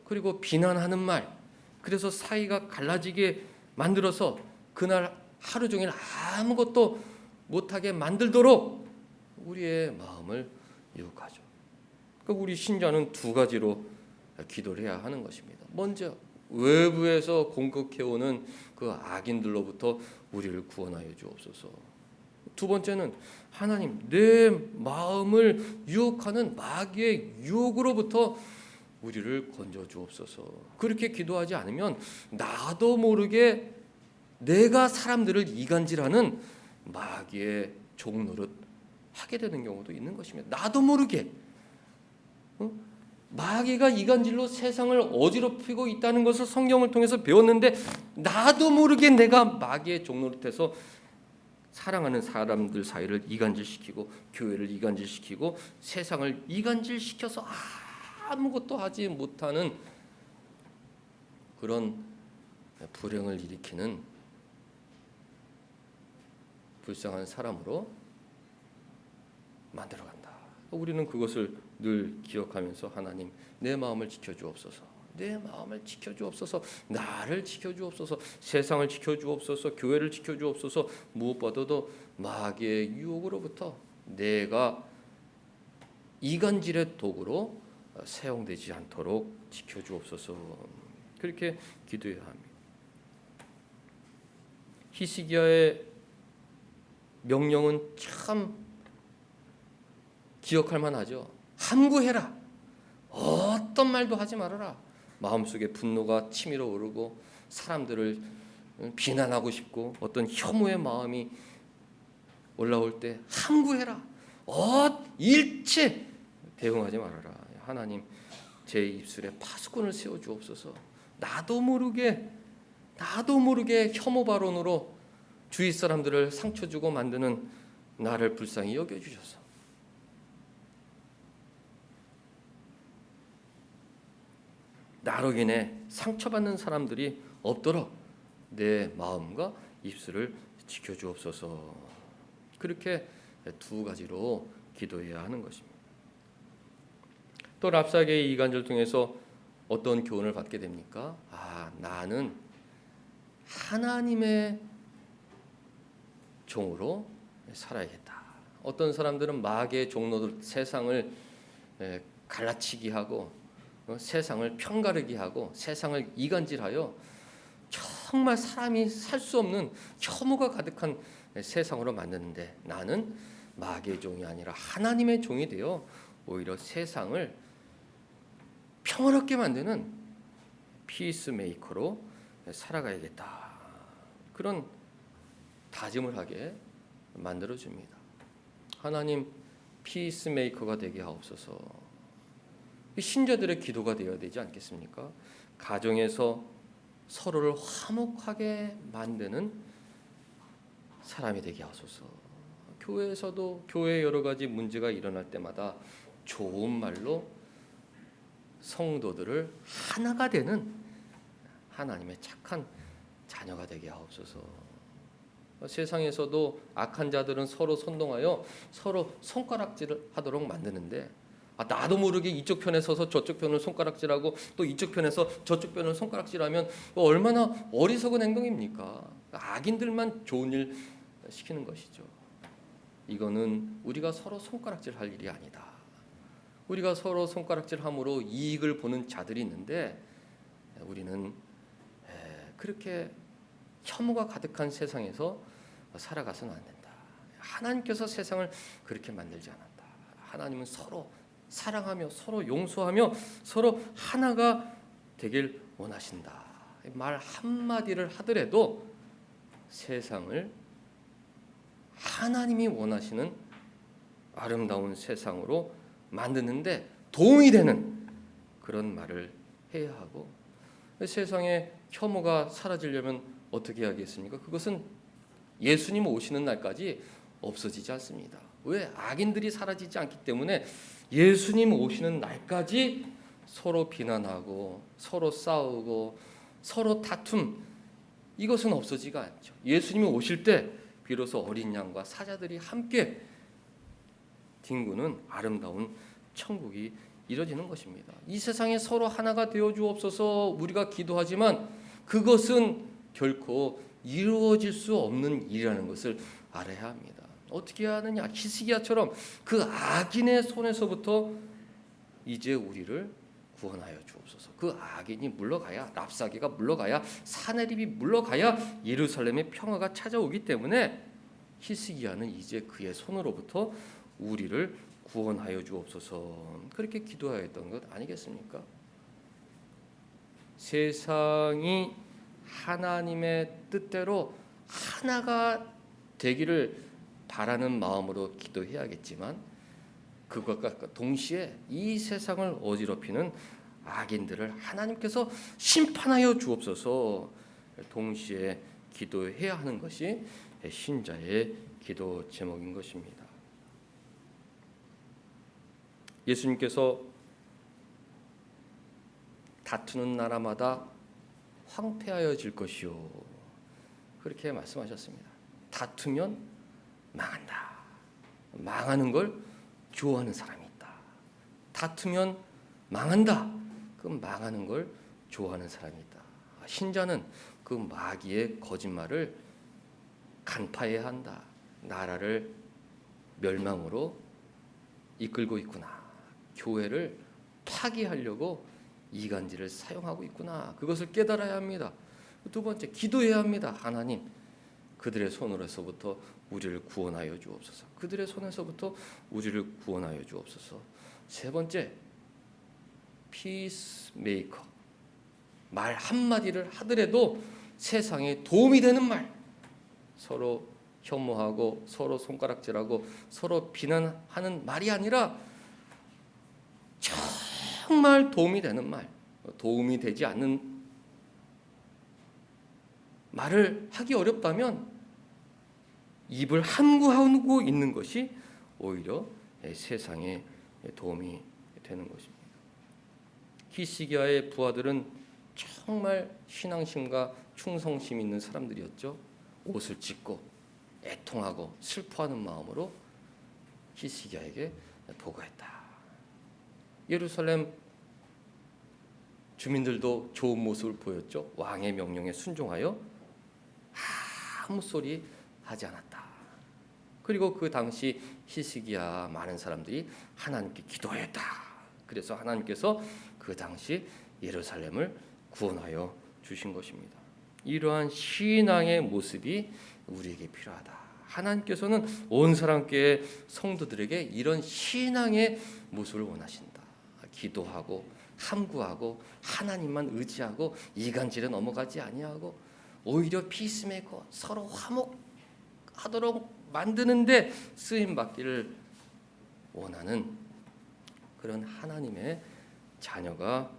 그리고 비난하는 말, 그래서 사이가 갈라지게 만들어서 그날 하루 종일 아무것도 못하게 만들도록 우리의 마음을 유혹하죠. 그러니까 우리 신자는 두 가지로 기도를 해야 하는 것입니다. 먼저 외부에서 공격해오는 그 악인들로부터 우리를 구원하여 주옵소서. 두 번째는 하나님, 내 마음을 유혹하는 마귀의 유혹으로부터 우리를 건져 주옵소서. 그렇게 기도하지 않으면 나도 모르게 내가 사람들을 이간질하는 마귀의 종노릇 하게 되는 경우도 있는 것입니다. 나도 모르게 마귀가 이간질로 세상을 어지럽히고 있다는 것을 성경을 통해서 배웠는데 나도 모르게 내가 마귀의 종노릇해서 사랑하는 사람들 사이를 이간질시키고 교회를 이간질시키고 세상을 이간질시켜서 아무것도 하지 못하는 그런 불행을 일으키는 불쌍한 사람으로 만들어간다. 우리는 그것을 늘 기억하면서 하나님, 내 마음을 지켜주옵소서. 내 마음을 지켜주옵소서. 나를 지켜주옵소서. 세상을 지켜주옵소서. 교회를 지켜주옵소서. 무엇보다도 마귀의 유혹으로부터 내가 이간질의 도구로 사용되지 않도록 지켜주옵소서. 그렇게 기도해야 합니다. 히스기야의 명령은 참 기억할 만하죠. 함구해라. 어떤 말도 하지 말아라. 마음속에 분노가 치밀어 오르고 사람들을 비난하고 싶고 어떤 혐오의 마음이 올라올 때 함구해라. 일체 대응하지 말아라. 하나님, 제 입술에 파수꾼을 세워 주옵소서. 나도 모르게 혐오 발언으로 주위 사람들을 상처 주고 만드는 나를 불쌍히 여겨 주셔서 나로 인해 상처받는 사람들이 없도록 내 마음과 입술을 지켜주옵소서. 그렇게 두 가지로 기도해야 하는 것입니다. 또 랍사게의 이간질을 통해서 어떤 교훈을 받게 됩니까? 나는 하나님의 종으로 살아야겠다. 어떤 사람들은 마귀의 종로들 세상을 갈라치기 하고 세상을 편가르기 하고 세상을 이간질하여 정말 사람이 살 수 없는 혐오가 가득한 세상으로 만드는데, 나는 마귀의 종이 아니라 하나님의 종이 되어 오히려 세상을 평화롭게 만드는 피스메이커로 살아가야겠다. 그런 다짐을 하게 만들어줍니다. 하나님, 피스메이커가 되게 하옵소서. 신자들의 기도가 되어야 되지 않겠습니까? 가정에서 서로를 화목하게 만드는 사람이 되게 하소서. 교회에서도 교회에 여러 가지 문제가 일어날 때마다 좋은 말로 성도들을 하나가 되는 하나님의 착한 자녀가 되게 하옵소서. 세상에서도 악한 자들은 서로 선동하여 서로 손가락질을 하도록 만드는데, 나도 모르게 이쪽 편에 서서 저쪽 편을 손가락질하고 또 이쪽 편에서 저쪽 편을 손가락질하면 얼마나 어리석은 행동입니까? 악인들만 좋은 일 시키는 것이죠. 이거는 우리가 서로 손가락질할 일이 아니다. 우리가 서로 손가락질함으로 이익을 보는 자들이 있는데, 우리는 그렇게 혐오가 가득한 세상에서 살아가서는 안 된다. 하나님께서 세상을 그렇게 만들지 않았다. 하나님은 서로 사랑하며 서로 용서하며 서로 하나가 되길 원하신다. 말 한마디를 하더라도 세상을 하나님이 원하시는 아름다운 세상으로 만드는데 도움이 되는 그런 말을 해야 하고, 세상에 혐오가 사라지려면 어떻게 하겠습니까? 그것은 예수님 오시는 날까지 없어지지 않습니다. 왜? 악인들이 사라지지 않기 때문에 예수님 오시는 날까지 서로 비난하고 서로 싸우고 서로 다툼, 이것은 없어지가 않죠. 예수님이 오실 때 비로소 어린 양과 사자들이 함께 뒹구는 아름다운 천국이 이루어지는 것입니다. 이 세상에 서로 하나가 되어 주옵소서 우리가 기도하지만 그것은 결코 이루어질 수 없는 일이라는 것을 알아야 합니다. 어떻게 하느냐? 히스기야처럼 그 악인의 손에서부터 이제 우리를 구원하여 주옵소서. 그 악인이 물러가야, 랍사게가 물러가야, 사내립이 물러가야 예루살렘의 평화가 찾아오기 때문에 히스기야는 이제 그의 손으로부터 우리를 구원하여 주옵소서, 그렇게 기도해야 했던 것 아니겠습니까? 세상이 하나님의 뜻대로 하나가 되기를 바라는 마음으로 기도해야겠지만, 그것과 동시에 이 세상을 어지럽히는 악인들을 하나님께서 심판하여 주옵소서 동시에 기도해야 하는 것이 신자의 기도 제목인 것입니다. 예수님께서 다투는 나라마다 황폐하여질 것이요, 그렇게 말씀하셨습니다. 다투면 망한다. 망하는 걸 좋아하는 사람이 있다. 다투면 망한다. 그럼 망하는 걸 좋아하는 사람이 있다. 신자는 그 마귀의 거짓말을 간파해야 한다. 나라를 멸망으로 이끌고 있구나. 교회를 파괴하려고 이간질을 사용하고 있구나. 그것을 깨달아야 합니다. 두 번째, 기도해야 합니다. 하나님, 그들의 손으로서부터 우리를 구원하여 주옵소서. 그들의 손에서부터 우리를 구원하여 주옵소서. 세 번째, 피스메이커. 말 한마디를 하더라도 세상에 도움이 되는 말. 서로 혐오하고 서로 손가락질하고 서로 비난하는 말이 아니라 정말 도움이 되는 말, 도움이 되지 않는 말을 하기 어렵다면 입을 함구하고 있는 것이 오히려 세상에 도움이 되는 것입니다. 히스기야의 부하들은 정말 신앙심과 충성심 있는 사람들이었죠. 옷을 찢고 애통하고 슬퍼하는 마음으로 히스기야에게 보고했다. 예루살렘 주민들도 좋은 모습을 보였죠. 왕의 명령에 순종하여 아무 소리 하지 않았다. 그리고 그 당시 히스기야 많은 사람들이 하나님께 기도했다. 그래서 하나님께서 그 당시 예루살렘을 구원하여 주신 것입니다. 이러한 신앙의 모습이 우리에게 필요하다. 하나님께서는 온 사람께 성도들에게 이런 신앙의 모습을 원하신다. 기도하고 함구하고 하나님만 의지하고 이간질에 넘어가지 아니하고 오히려 피스메이커 서로 화목하도록 만드는데 쓰임 받기를 원하는 그런 하나님의 자녀가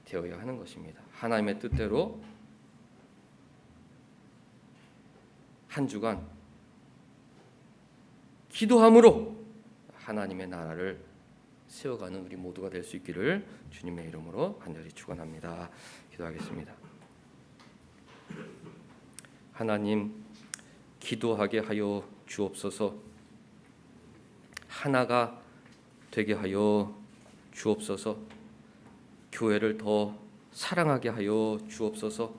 되어야 하는 것입니다. 하나님의 뜻대로 한 주간 기도함으로 하나님의 나라를 세워가는 우리 모두가 될 수 있기를 주님의 이름으로 간절히 축원합니다. 기도하겠습니다. 하나님, 기도하게 하여 주옵소서. 하나가 되게 하여 주옵소서. 교회를 더 사랑하게 하여 주옵소서.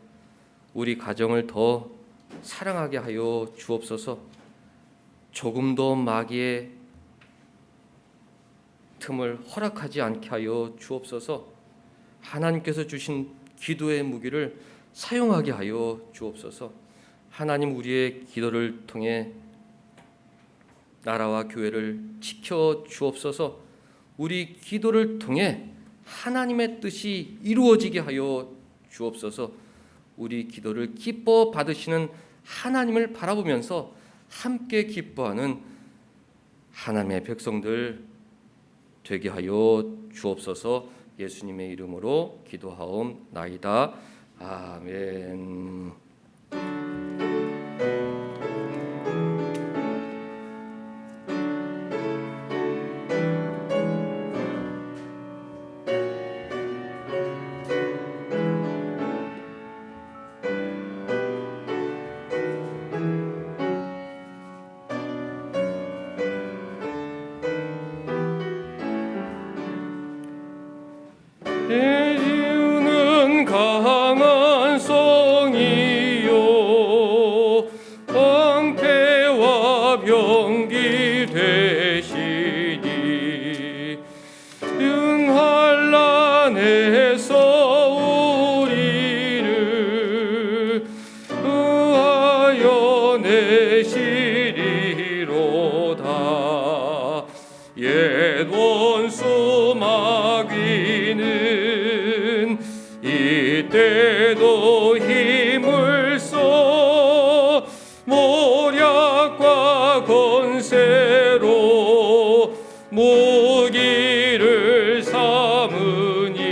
우리 가정을 더 사랑하게 하여 주옵소서. 조금도 마귀의 틈을 허락하지 않게 하여 주옵소서. 하나님께서 주신 기도의 무기를 사용하게 하여 주옵소서. 하나님, 우리의 기도를 통해 나라와 교회를 지켜 주옵소서. 우리 기도를 통해 하나님의 뜻이 이루어지게 하여 주옵소서. 우리 기도를 기뻐 받으시는 하나님을 바라보면서 함께 기뻐하는 하나님의 백성들 되게 하여 주옵소서. 예수님의 이름으로 기도하옵나이다. 아멘. 예수는 강한 성이요 방패와 병기 되시니 응할란에서 우리를 의하여 내시리로다. 옛 원수 마귀는 이때도 힘을 써 모략과 권세로 무기를 삼으니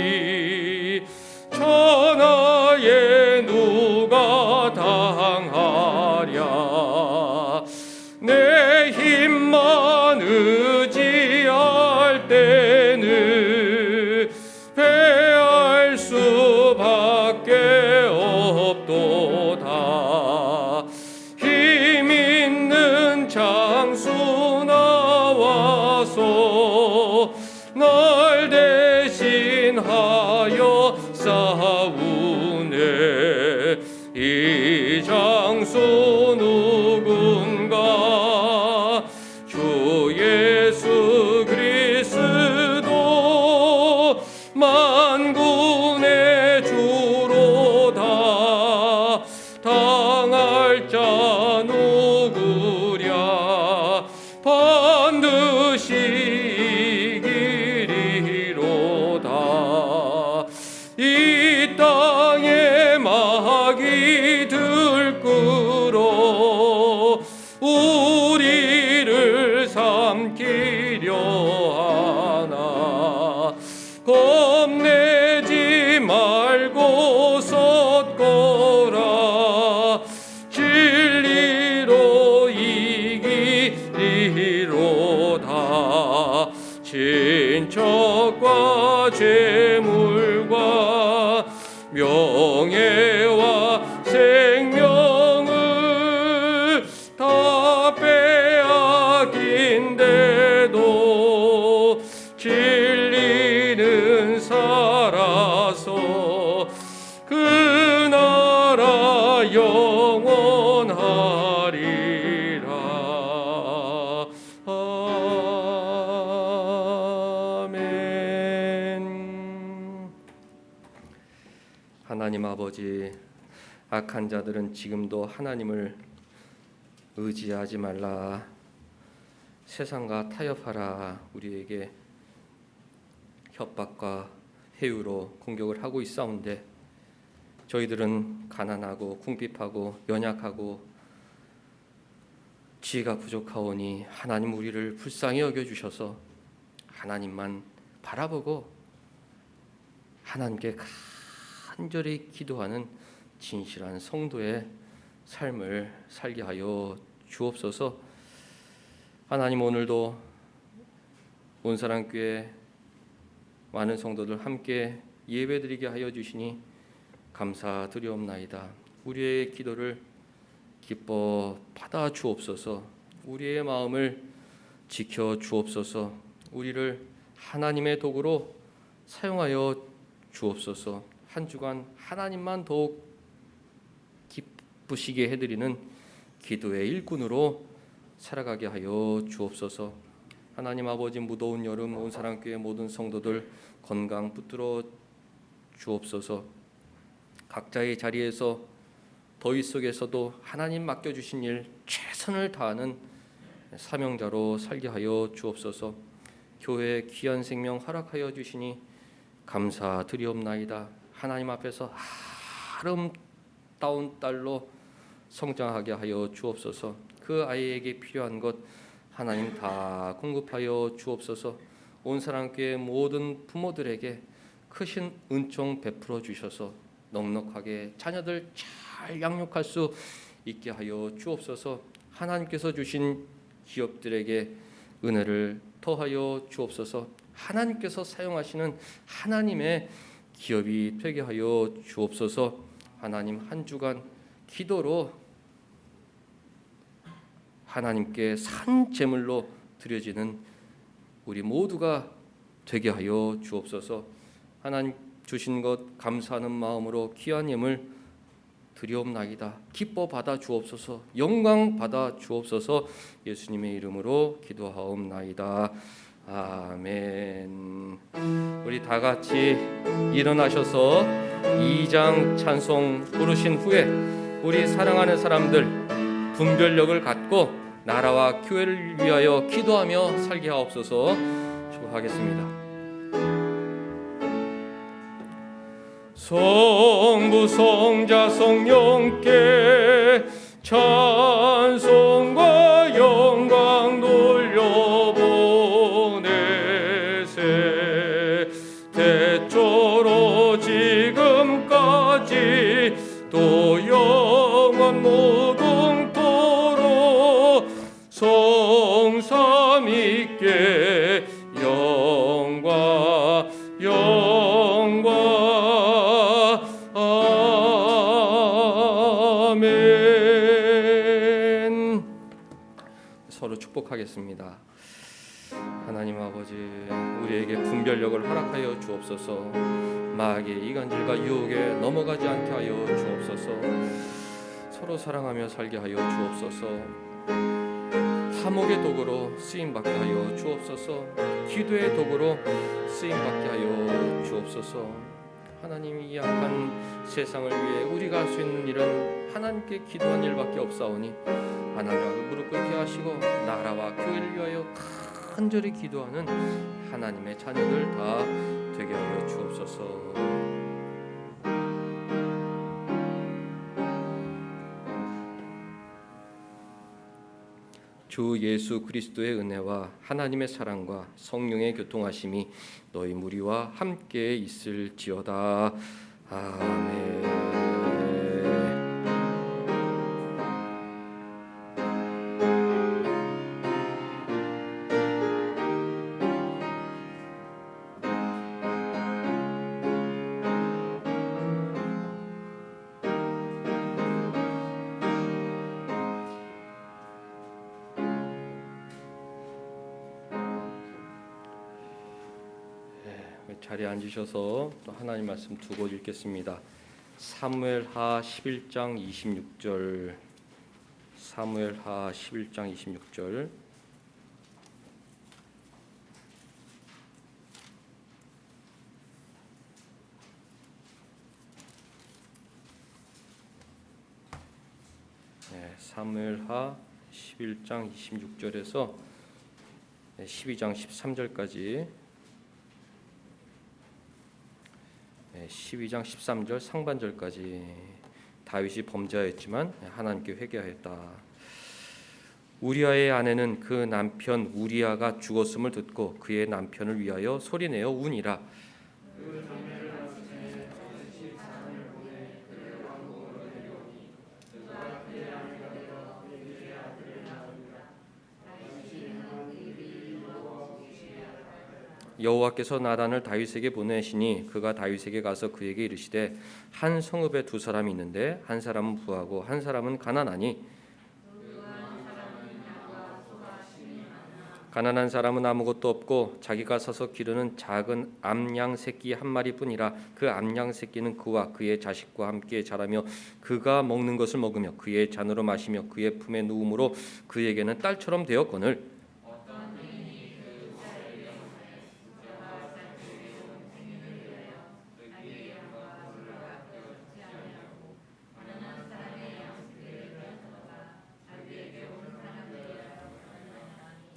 천하에 누가 당하랴. 내 힘만 의지할 때는 패할 수밖에 없도다. 힘 있는 장수 나와서 날 대신하여 싸우네. 이 장수 누군가? 주 예수 그리스도 만군의 주로다. 당할 자 누구랴? 반드시 이기리로다. 이 땅에 마귀 들끓어 우리를 삼키려 하나. 겁내지 말고 섰거라. 진리로 이기리로다. 친척과 재물과 명예와 생명을 다 빼앗긴데도 진리는 살아서 그 나라 영원하리라. 하나님 아버지, 악한 자들은 지금도 하나님을 의지하지 말라, 세상과 타협하라 우리에게 협박과 해유로 공격을 하고 있사온데, 저희들은 가난하고 궁핍하고 연약하고 지혜가 부족하오니 하나님 우리를 불쌍히 여겨주셔서 하나님만 바라보고 하나님께 간절히 기도하는 진실한 성도의 삶을 살게 하여 주옵소서. 하나님, 오늘도 온사랑교회 많은 성도들 함께 예배드리게 하여 주시니 감사드리옵나이다. 우리의 기도를 기뻐 받아 주옵소서. 우리의 마음을 지켜 주옵소서. 우리를 하나님의 도구로 사용하여 주옵소서. 한 주간 하나님만 더욱 기쁘시게 해드리는 기도의 일꾼으로 살아가게 하여 주옵소서. 하나님 아버지, 무더운 여름 온사랑교회 모든 성도들 건강 붙들어 주옵소서. 각자의 자리에서 더위 속에서도 하나님 맡겨주신 일 최선을 다하는 사명자로 살게 하여 주옵소서. 교회에 귀한 생명 허락하여 주시니 감사드리옵나이다. 하나님 앞에서 아름다운 딸로 성장하게 하여 주옵소서. 그 아이에게 필요한 것 하나님 다 공급하여 주옵소서. 온사랑교회 모든 부모들에게 크신 은총 베풀어 주셔서 넉넉하게 자녀들 잘 양육할 수 있게 하여 주옵소서. 하나님께서 주신 기업들에게 은혜를 더하여 주옵소서. 하나님께서 사용하시는 하나님의 기업이 되게 하여 주옵소서. 하나님, 한 주간 기도로 하나님께 산 제물로 드려지는 우리 모두가 되게 하여 주옵소서. 하나님 주신 것 감사하는 마음으로 귀한 예물 드리옵나이다. 기뻐 받아 주옵소서. 영광 받아 주옵소서. 예수님의 이름으로 기도하옵나이다. 아멘. 우리 다 같이 일어나셔서 2장 찬송 부르신 후에 우리 사랑하는 사람들 분별력을 갖고 나라와 교회를 위하여 기도하며 살게 하옵소서. 축복하겠습니다. 성부 성자 성령께 찬송과 영광 돌려보내세. 대초로 지금까지 또 영원 무궁토록 성삼위께 영광 아멘. 서로 축복하겠습니다. 하나님 아버지, 우리에게 분별력을 허락하여 주옵소서. 마귀의 이간질과 유혹에 넘어가지 않게 하여 주옵소서. 서로 사랑하며 살게 하여 주옵소서. 화목의 도구로 쓰임받게 하여 주옵소서. 기도의 도구로 쓰임받게 하여 주옵소서. 하나님이 이 악한 세상을 위해 우리가 할 수 있는 일은 하나님께 기도한 일밖에 없사오니 하나님 앞에 무릎 꿇게 하시고 나라와 교회를 위하여 간절히 기도하는 하나님의 자녀들 다 되게 하여 주옵소서. 주 예수 그리스도의 은혜와 하나님의 사랑과 성령의 교통하심이 너희 무리와 함께 있을지어다. 아멘. 자리에 앉으셔서 또 하나님 말씀 두 곳 읽겠습니다. 사무엘하 11장 26절. 사무엘하 11장 26절. 사무엘하 11장 26절에서 12장 13절까지 12장 13절 상반절까지 다윗이 범죄하였지만 하나님께 회개하였다. 우리아의 아내는 그 남편 우리아가 죽었음을 듣고 그의 남편을 위하여 소리내어 우니라. 여호와께서 나단을 다윗에게 보내시니 그가 다윗에게 가서 그에게 이르시되 한 성읍에 두 사람이 있는데 한 사람은 부하고 한 사람은 가난하니 가난한 사람은 아무것도 없고 자기가 사서 기르는 작은 암양 새끼 한 마리뿐이라. 그 암양 새끼는 그와 그의 자식과 함께 자라며 그가 먹는 것을 먹으며 그의 잔으로 마시며 그의 품에 누움으로 그에게는 딸처럼 되었거늘.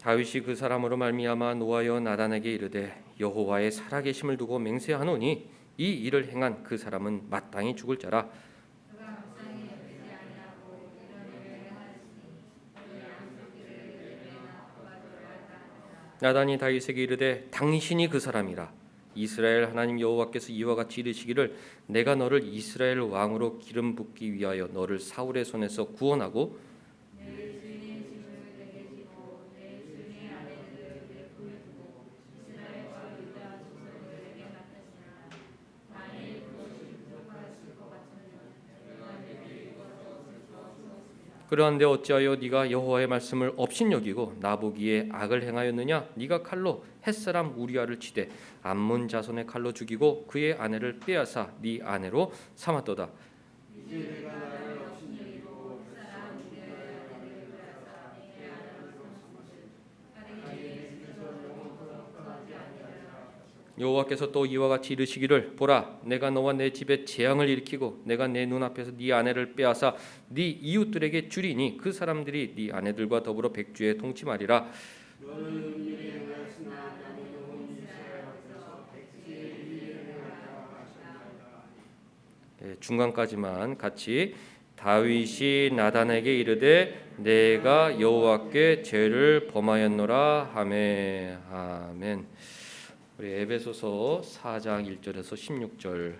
다윗이 그 사람으로 말미암아 노하여 나단에게 이르되 여호와의 살아계심을 두고 맹세하노니 이 일을 행한 그 사람은 마땅히 죽을 자라. 나단이 다윗에게 이르되 당신이 그 사람이라. 이스라엘 하나님 여호와께서 이와 같이 이르시기를 내가 너를 이스라엘 왕으로 기름 붓기 위하여 너를 사울의 손에서 구원하고 그러한데 어찌하여 네가 여호와의 말씀을 업신여기고 나보기에 악을 행하였느냐? 네가 칼로 햇사람 우리아를 치되 암몬 자손의 칼로 죽이고 그의 아내를 빼앗아 네 아내로 삼았도다. 여호와께서 또 이와 같이 이르시기를 보라 내가 너와 내 집에 재앙을 일으키고 내가 내 눈앞에서 네 아내를 빼앗아 네 이웃들에게 주리니 그 사람들이 네 아내들과 더불어 백주에 동침하리라. 중간까지만 같이 다윗이 나단에게 이르되 내가 여호와께 죄를 범하였노라 하매 아멘. 우리 에베소서 4장 1절에서 16절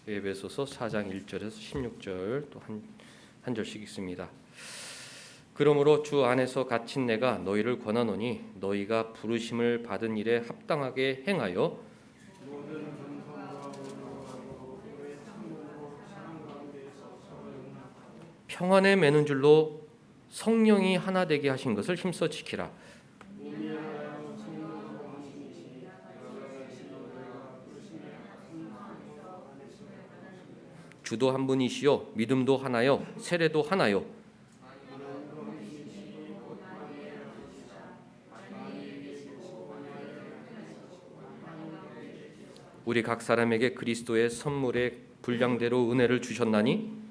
에베소서 4장 1절에서 16절 또 한 절씩 읽습니다. 그러므로 주 안에서 갇힌 내가 너희를 권하노니 너희가 부르심을 받은 일에 합당하게 행하여 평안에 매는 줄로 성령이 하나 되게 하신 것을 힘써 지키라. 주도 한 분이시요 믿음도 하나요 세례도 하나요. 우리 각 사람에게 그리스도의 선물의 분량대로 은혜를 주셨나니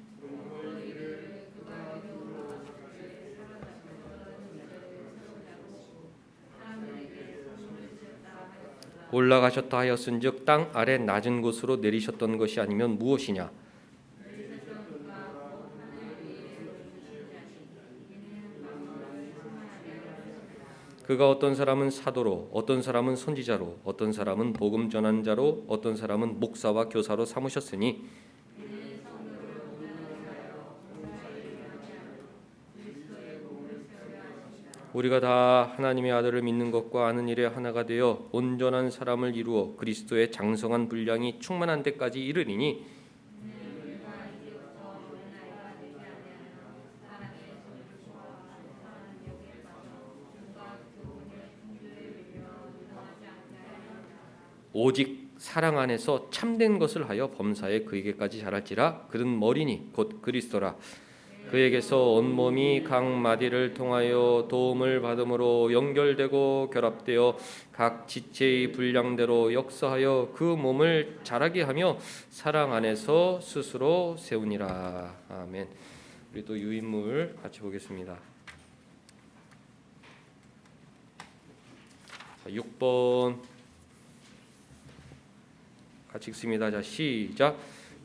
올라가셨다 하였은즉 땅 아래 낮은 곳으로 내리셨던 것이 아니면 무엇이냐. 그가 어떤 사람은 사도로 어떤 사람은 선지자로 어떤 사람은 복음 전한 자로 어떤 사람은 목사와 교사로 삼으셨으니 우리가 다 하나님의 아들을 믿는 것과 아는 일에 하나가 되어 온전한 사람을 이루어 그리스도의 장성한 분량이 충만한 데까지 이르리니 오직 사랑 안에서 참된 것을 하여 범사에 그에게까지 자랄지라. 그는 머리니 곧 그리스도라. 그에게서 온몸이 각 마디를 통하여 도움을 받음으로 연결되고 결합되어 각 지체의 분량대로 역사하여 그 몸을 자라게 하며 사랑 안에서 스스로 세우니라. 아멘. 우리 또 유인물 같이 보겠습니다. 6번 같이 읽습니다. 자, 시작.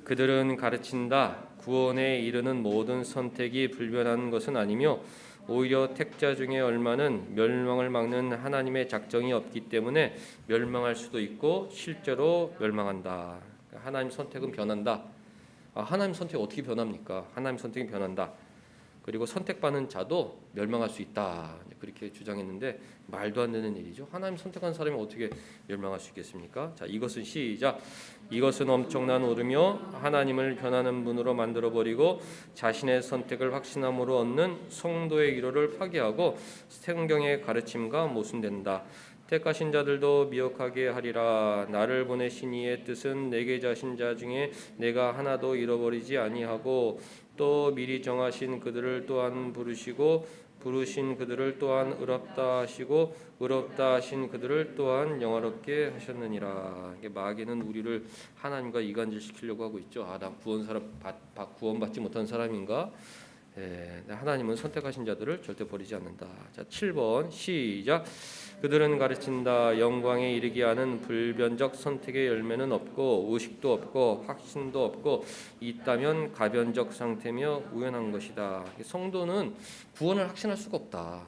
그들은 가르친다. 구원에 이르는 모든 선택이 불변한 것은 아니며 오히려 택자 중에 얼마는 멸망을 막는 하나님의 작정이 없기 때문에 멸망할 수도 있고 실제로 멸망한다. 하나님 선택은 변한다. 하나님 선택이 어떻게 변합니까? 하나님 선택이 변한다. 그리고 선택받는 자도 멸망할 수 있다. 그렇게 주장했는데 말도 안 되는 일이죠. 하나님 선택한 사람이 어떻게 멸망할 수 있겠습니까? 자, 이것은 시작. 이것은 엄청난 오르며 하나님을 변하는 분으로 만들어 버리고 자신의 선택을 확신함으로 얻는 성도의 위로를 파괴하고 성경의 가르침과 모순된다. 택하신 자들도 미혹하게 하리라. 나를 보내신 이의 뜻은 내게 자신 자 중에 내가 하나도 잃어버리지 아니하고 또 미리 정하신 그들을 또한 부르시고 부르신 그들을 또한 의롭다 하시고 의롭다 하신 그들을 또한 영화롭게 하셨느니라. 마귀는 우리를 하나님과 이간질시키려고 하고 있죠. 나 구원받지 못한 사람인가? 하나님은 선택하신 자들을 절대 버리지 않는다. 자, 7번 시작. 그들은 가르친다. 영광에 이르게 하는 불변적 선택의 열매는 없고 의식도 없고 확신도 없고 있다면 가변적 상태며 우연한 것이다. 성도는 구원을 확신할 수가 없다.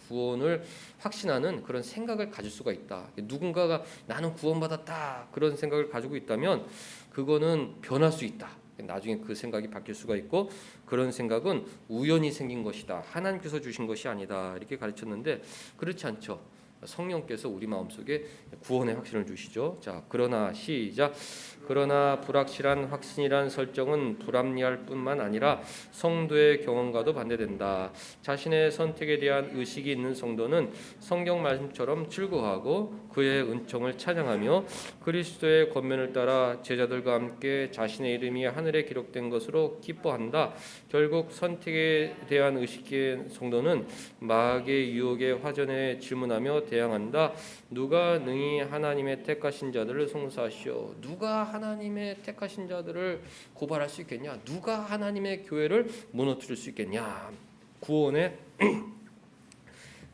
구원을 확신하는 그런 생각을 가질 수가 있다. 누군가가 나는 구원받았다 그런 생각을 가지고 있다면 그거는 변할 수 있다. 나중에 그 생각이 바뀔 수가 있고 그런 생각은 우연히 생긴 것이다. 하나님께서 주신 것이 아니다. 이렇게 가르쳤는데 그렇지 않죠. 성령께서 우리 마음속에 구원의 확신을 주시죠. 자, 그러나 시작. 그러나 불확실한 확신이란 설정은 불합리할 뿐만 아니라 성도의 경험과도 반대된다. 자신의 선택에 대한 의식이 있는 성도는 성경 말씀처럼 즐거워하고 그의 은총을 찬양하며 그리스도의 권면을 따라 제자들과 함께 자신의 이름이 하늘에 기록된 것으로 기뻐한다. 결국 선택에 대한 의식의 성도는 마귀의 유혹에 화전에 질문하며 대항한다. 누가 능히 하나님의 택하신 자들을 송사하시오. 누가 하나님의 택하신 자들을 고발할 수 있겠냐? 누가 하나님의 교회를 무너뜨릴 수 있겠냐? 구원의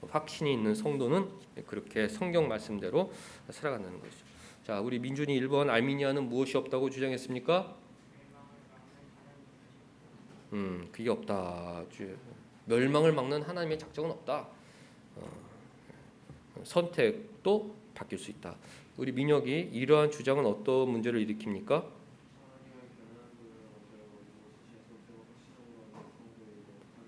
확신이 있는 성도는 그렇게 성경 말씀대로 살아간다는 것이죠. 자, 우리 민준이 1번 알미니아는 무엇이 없다고 주장했습니까? 그게 없다. 멸망을 막는 하나님의 작정은 없다. 선택도 바뀔 수 있다. 우리 민혁이 이러한 주장은 어떤 문제를 일으킵니까?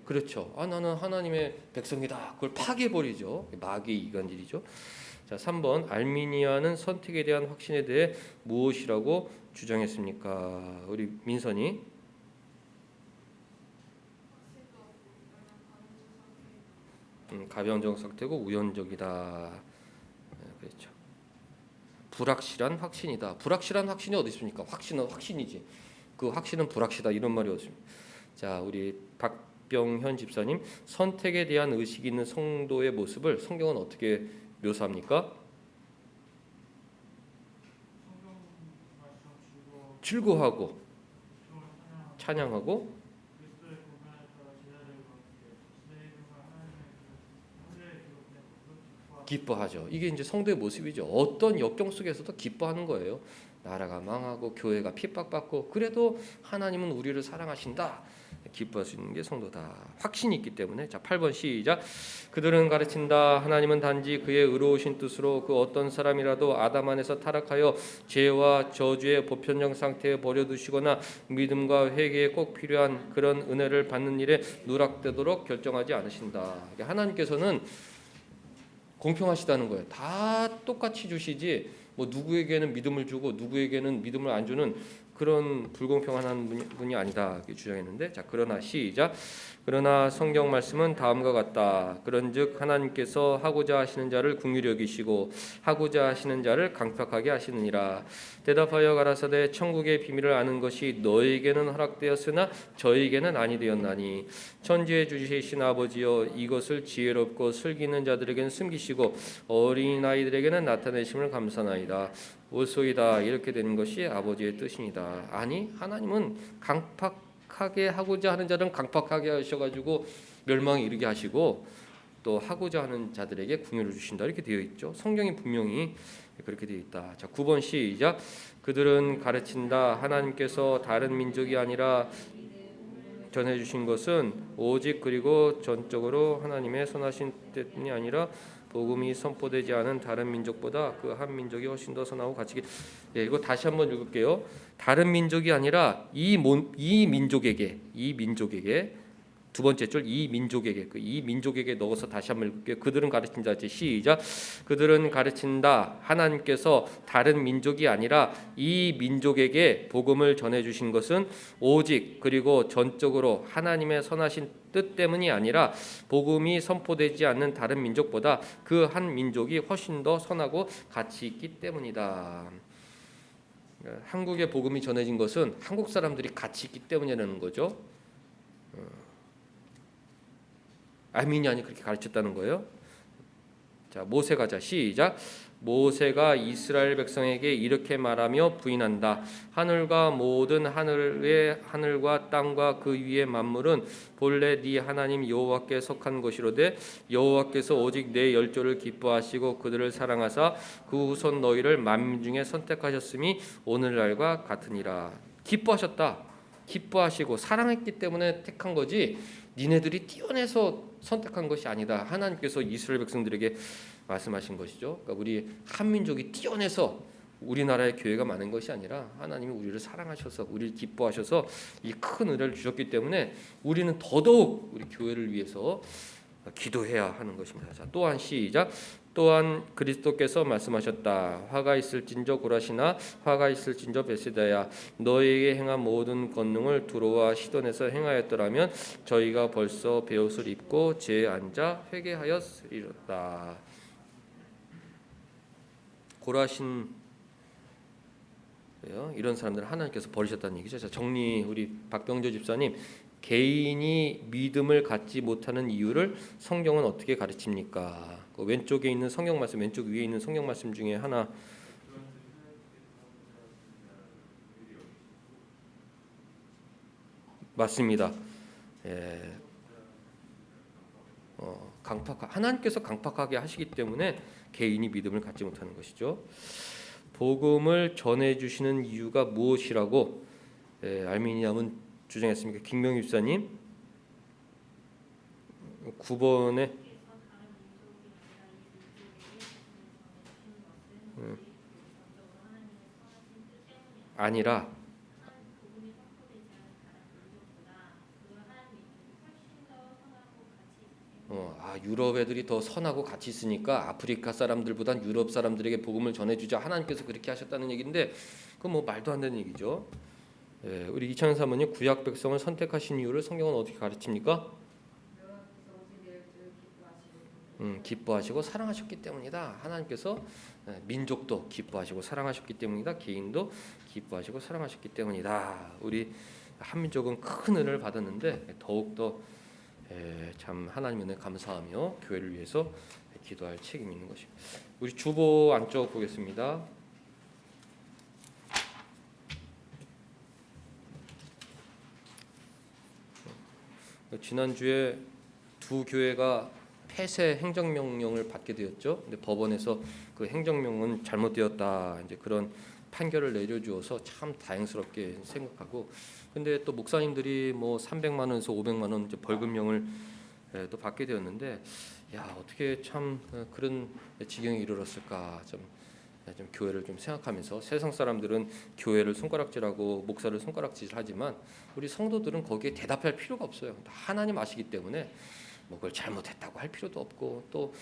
그렇죠. 나는 하나님의 백성이다. 그걸 파괴해버리죠. 마귀의 이간질이죠. 자, 3번 알미니아는 선택에 대한 확신에 대해 무엇이라고 주장했습니까? 우리 민선이 가변적 상태고 우연적이다. 그렇죠. 불확실한 확신이다. 불확실한 확신이 어디 있습니까? 확신은 확신이지. 그 확신은 불확실하다 이런 말이 없습니다. 자, 우리 박병현 집사님, 선택에 대한 의식이 있는 성도의 모습을 성경은 어떻게 묘사합니까? 즐거워하고 찬양하고 기뻐하죠. 이게 이제 성도의 모습이죠. 어떤 역경 속에서도 기뻐하는 거예요. 나라가 망하고 교회가 핍박받고 그래도 하나님은 우리를 사랑하신다. 기뻐할 수 있는 게 성도다. 확신이 있기 때문에. 자, 8번 시작. 그들은 가르친다. 하나님은 단지 그의 의로우신 뜻으로 그 어떤 사람이라도 아담 안에서 타락하여 죄와 저주의 보편적 상태에 버려두시거나 믿음과 회개에 꼭 필요한 그런 은혜를 받는 일에 누락되도록 결정하지 않으신다. 하나님께서는 공평하시다는 거예요. 다 똑같이 주시지 뭐 누구에게는 믿음을 주고 누구에게는 믿음을 안 주는 그런 불공평한 분이 아니다 이렇게 주장했는데, 자 그러나 시작. 그러나 성경 말씀은 다음과 같다. 그런즉 하나님께서 하고자 하시는 자를 긍휼히 여기시고 하고자 하시는 자를 강팍하게 하시느니라. 대답하여 가라사대 천국의 비밀을 아는 것이 너에게는 허락되었으나 저에게는 아니 되었나니 천지에 주시신 아버지여 이것을 지혜롭고 슬기는 자들에게는 숨기시고 어린아이들에게는 나타내심을 감사나이다. 오소이다. 이렇게 되는 것이 아버지의 뜻이니다. 아니 하나님은 강팍하게 하고자 하는 자는 강팍하게 하셔가지고 멸망에 이르게 하시고 또 하고자 하는 자들에게 긍휼을 주신다 이렇게 되어 있죠. 성경이 분명히 그렇게 되어 있다. 자 9번 시작. 그들은 가르친다. 하나님께서 다른 민족이 아니라 전해주신 것은 오직 그리고 전적으로 하나님의 선하신 뜻이 아니라 복음이 선포되지 않은 다른 민족보다 그 한 민족이 훨씬 더 선하고 가치기. 예, 이거 다시 한번 읽을게요. 다른 민족이 아니라 이 민족에게 두 번째 줄 이 민족에게 이 민족에게 넣어서 다시 한번 읽을게요. 그들은 가르친다. 시작. 그들은 가르친다. 하나님께서 다른 민족이 아니라 이 민족에게 복음을 전해 주신 것은 오직 그리고 전적으로 하나님의 선하신 뜻 때문이 아니라 복음이 선포되지 않는 다른 민족보다 그 한 민족이 훨씬 더 선하고 가치 있기 때문이다. 한국의 복음이 전해진 것은 한국 사람들이 가치 있기 때문이라는 거죠. 아르미니안이 그렇게 가르쳤다는 거예요. 자 모세 가자. 시작. 모세가 이스라엘 백성에게 이렇게 말하며 부인한다. 하늘과 모든 하늘과 땅과 그 위의 만물은 본래 네 하나님 여호와께 속한 것이로되 여호와께서 오직 내 열조를 기뻐하시고 그들을 사랑하사 그 후손 너희를 만민 중에 선택하셨음이 오늘날과 같으니라. 기뻐하셨다. 기뻐하시고 사랑했기 때문에 택한 거지 니네들이 띄어내서 선택한 것이 아니다. 하나님께서 이스라엘 백성들에게 말씀하신 것이죠. 그러니까 우리 한민족이 띄어내서 우리나라의 교회가 많은 것이 아니라 하나님이 우리를 사랑하셔서 우리를 기뻐하셔서 이 큰 은혜를 주셨기 때문에 우리는 더더욱 우리 교회를 위해서 기도해야 하는 것입니다. 자, 또한 시작. 또한 그리스도께서 말씀하셨다. 화가 있을진저 고라시나 화가 있을진저 베세다야 너희에게 행한 모든 권능을 두로와 시돈에서 행하였더라면 저희가 벌써 베옷을 입고 제에 앉아 회개하였으리로다. 고라신 이런 사람들을 하나님께서 버리셨다는 얘기죠. 자, 정리 우리 박병조 집사님. 개인이 믿음을 갖지 못하는 이유를 성경은 어떻게 가르칩니까? 그 왼쪽에 있는 성경 말씀, 왼쪽 위에 있는 성경 말씀 중에 하나 맞습니다. 예. 하나님께서 강팍하게 하시기 때문에 개인이 믿음을 갖지 못하는 것이죠. 복음을 전해 주시는 이유가 무엇이라고 알미니암은 주장했습니까? 김명희 집사님 9번에 아니라 유럽 애들이 더 선하고 가치 있으니까 아프리카 사람들보단 유럽 사람들에게 복음을 전해주자. 하나님께서 그렇게 하셨다는 얘기인데 그건 뭐 말도 안 되는 얘기죠. 예, 우리 이찬현 사모님 구약 백성을 선택하신 이유를 성경은 어떻게 가르칩니까? 기뻐하시고 사랑하셨기 때문이다. 하나님께서 민족도 기뻐하시고 사랑하셨기 때문이다. 개인도 기뻐하시고 사랑하셨기 때문이다. 우리 한민족은 큰 은혜를 받았는데 더욱더 참 하나님 은혜 감사하며 교회를 위해서 기도할 책임이 있는 것입니다. 우리 주보 안쪽 보겠습니다. 지난주에 두 교회가 폐쇄 행정명령을 받게 되었죠. 근데 법원에서 그 행정명은 잘못되었다. 이제 그런 판결을 내려주어서 참 다행스럽게 생각하고, 근데 또 목사님들이 뭐 300만 원에서 500만 원 이제 벌금형을 또 받게 되었는데, 야 어떻게 참 그런 지경에 이르렀을까 좀 교회를 좀 생각하면서, 세상 사람들은 교회를 손가락질하고 목사를 손가락질하지만 우리 성도들은 거기에 대답할 필요가 없어요. 하나님 아시기 때문에 뭐 그걸 잘못했다고 할 필요도 없고 또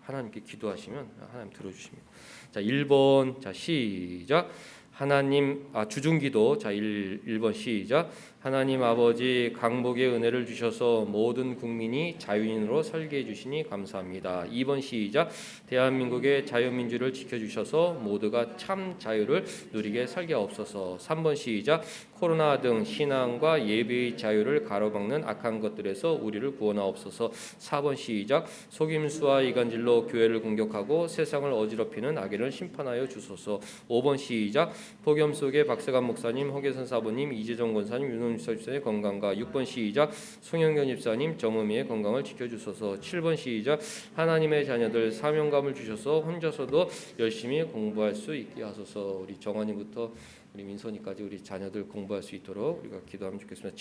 하나님께 기도하시면 하나님 들어주십니다. 자 1번 자 시작. 하나님 주중기도 자 1번 시작. 하나님 아버지 강복의 은혜를 주셔서 모든 국민이 자유인으로 살게 해주시니 감사합니다. 2번 시작. 대한민국의 자유민주를 지켜주셔서 모두가 참 자유를 누리게 살게 하옵소서. 3번 시작. 코로나 등 신앙과 예배의 자유를 가로막는 악한 것들에서 우리를 구원하옵소서. 4번 시작. 속임수와 이간질로 교회를 공격하고 세상을 어지럽히는 악인을 심판하여 주소서. 5번 시작. 폭염 속에 박세관 목사님, 허계선 사부님, 이재정 권사님, 윤원주 집사님의 건강과 6번 시작. 송영견 집사님, 정음이의 건강을 지켜주소서. 7번 시작. 하나님의 자녀들 사명감을 주셔서 혼자서도 열심히 공부할 수 있게 하소서. 우리 정환이부터 우리 민선이까지 우리 자녀들 공부할 수 있도록 우리가 기도하면 좋겠습니다.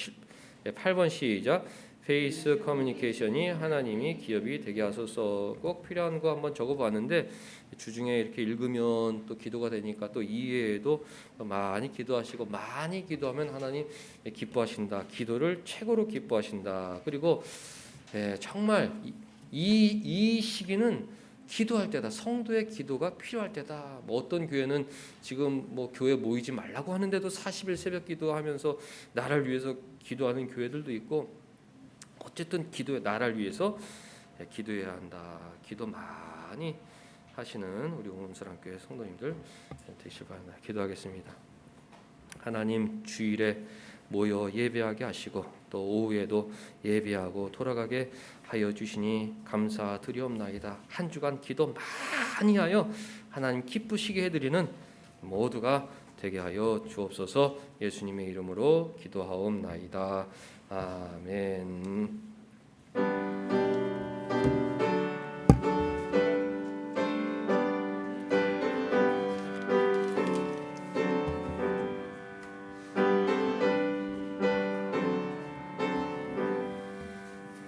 8번 시작. 페이스 커뮤니케이션이 하나님이 기업이 되게 하소서. 꼭 필요한 거 한번 적어봤는데 주중에 이렇게 읽으면 또 기도가 되니까 또 이외에도 많이 기도하시고 많이 기도하면 하나님 기뻐하신다. 기도를 최고로 기뻐하신다. 그리고 정말 이 시기는 기도할 때다. 성도의 기도가 필요할 때다. 뭐 어떤 교회는 지금 뭐 교회 모이지 말라고 하는데도 40일 새벽 기도하면서 나라를 위해서 기도하는 교회들도 있고 어쨌든 나라를 위해서 기도해야 한다. 기도 많이 하시는 우리 온수랑교회 성도님들 되시길 바랍니다. 기도하겠습니다. 하나님 주일에 모여 예배하게 하시고 또 오후에도 예배하고 돌아가게 하여 주시니 감사드리옵나이다. 한 주간 기도 많이 하여 하나님 기쁘시게 해드리는 모두가 되게 하여 주옵소서. 예수님의 이름으로 기도하옵나이다. 아멘.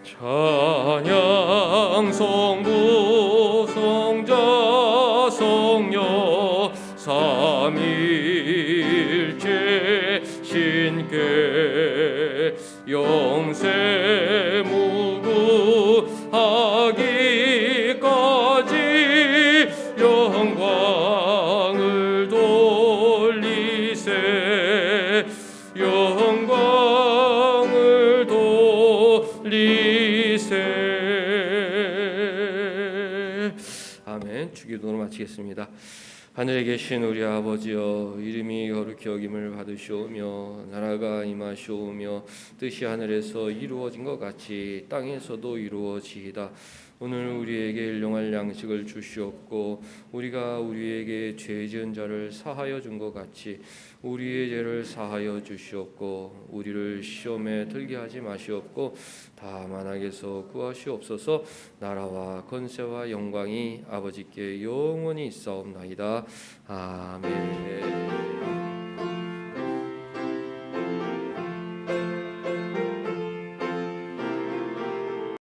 찬양 성부 성자 성녀 삼일체 신께 영세 무구하기까지 영광을 돌리세 영광을 돌리세. 아멘. 주기도로 마치겠습니다. 하늘에 계신 우리 아버지여, 이름이 거룩히 여김을 받으시오며 나라가 임하시오며 뜻이 하늘에서 이루어진 것 같이 땅에서도 이루어지이다. 오늘 우리에게 일용할 양식을 주시옵고 우리가 우리에게 죄 지은 자를 사하여 준 것 같이 우리의 죄를 사하여 주시옵고 우리를 시험에 들게 하지 마시옵고 다만 악에서 구하시옵소서. 나라와 권세와 영광이 아버지께 영원히 있사옵나이다. 아멘.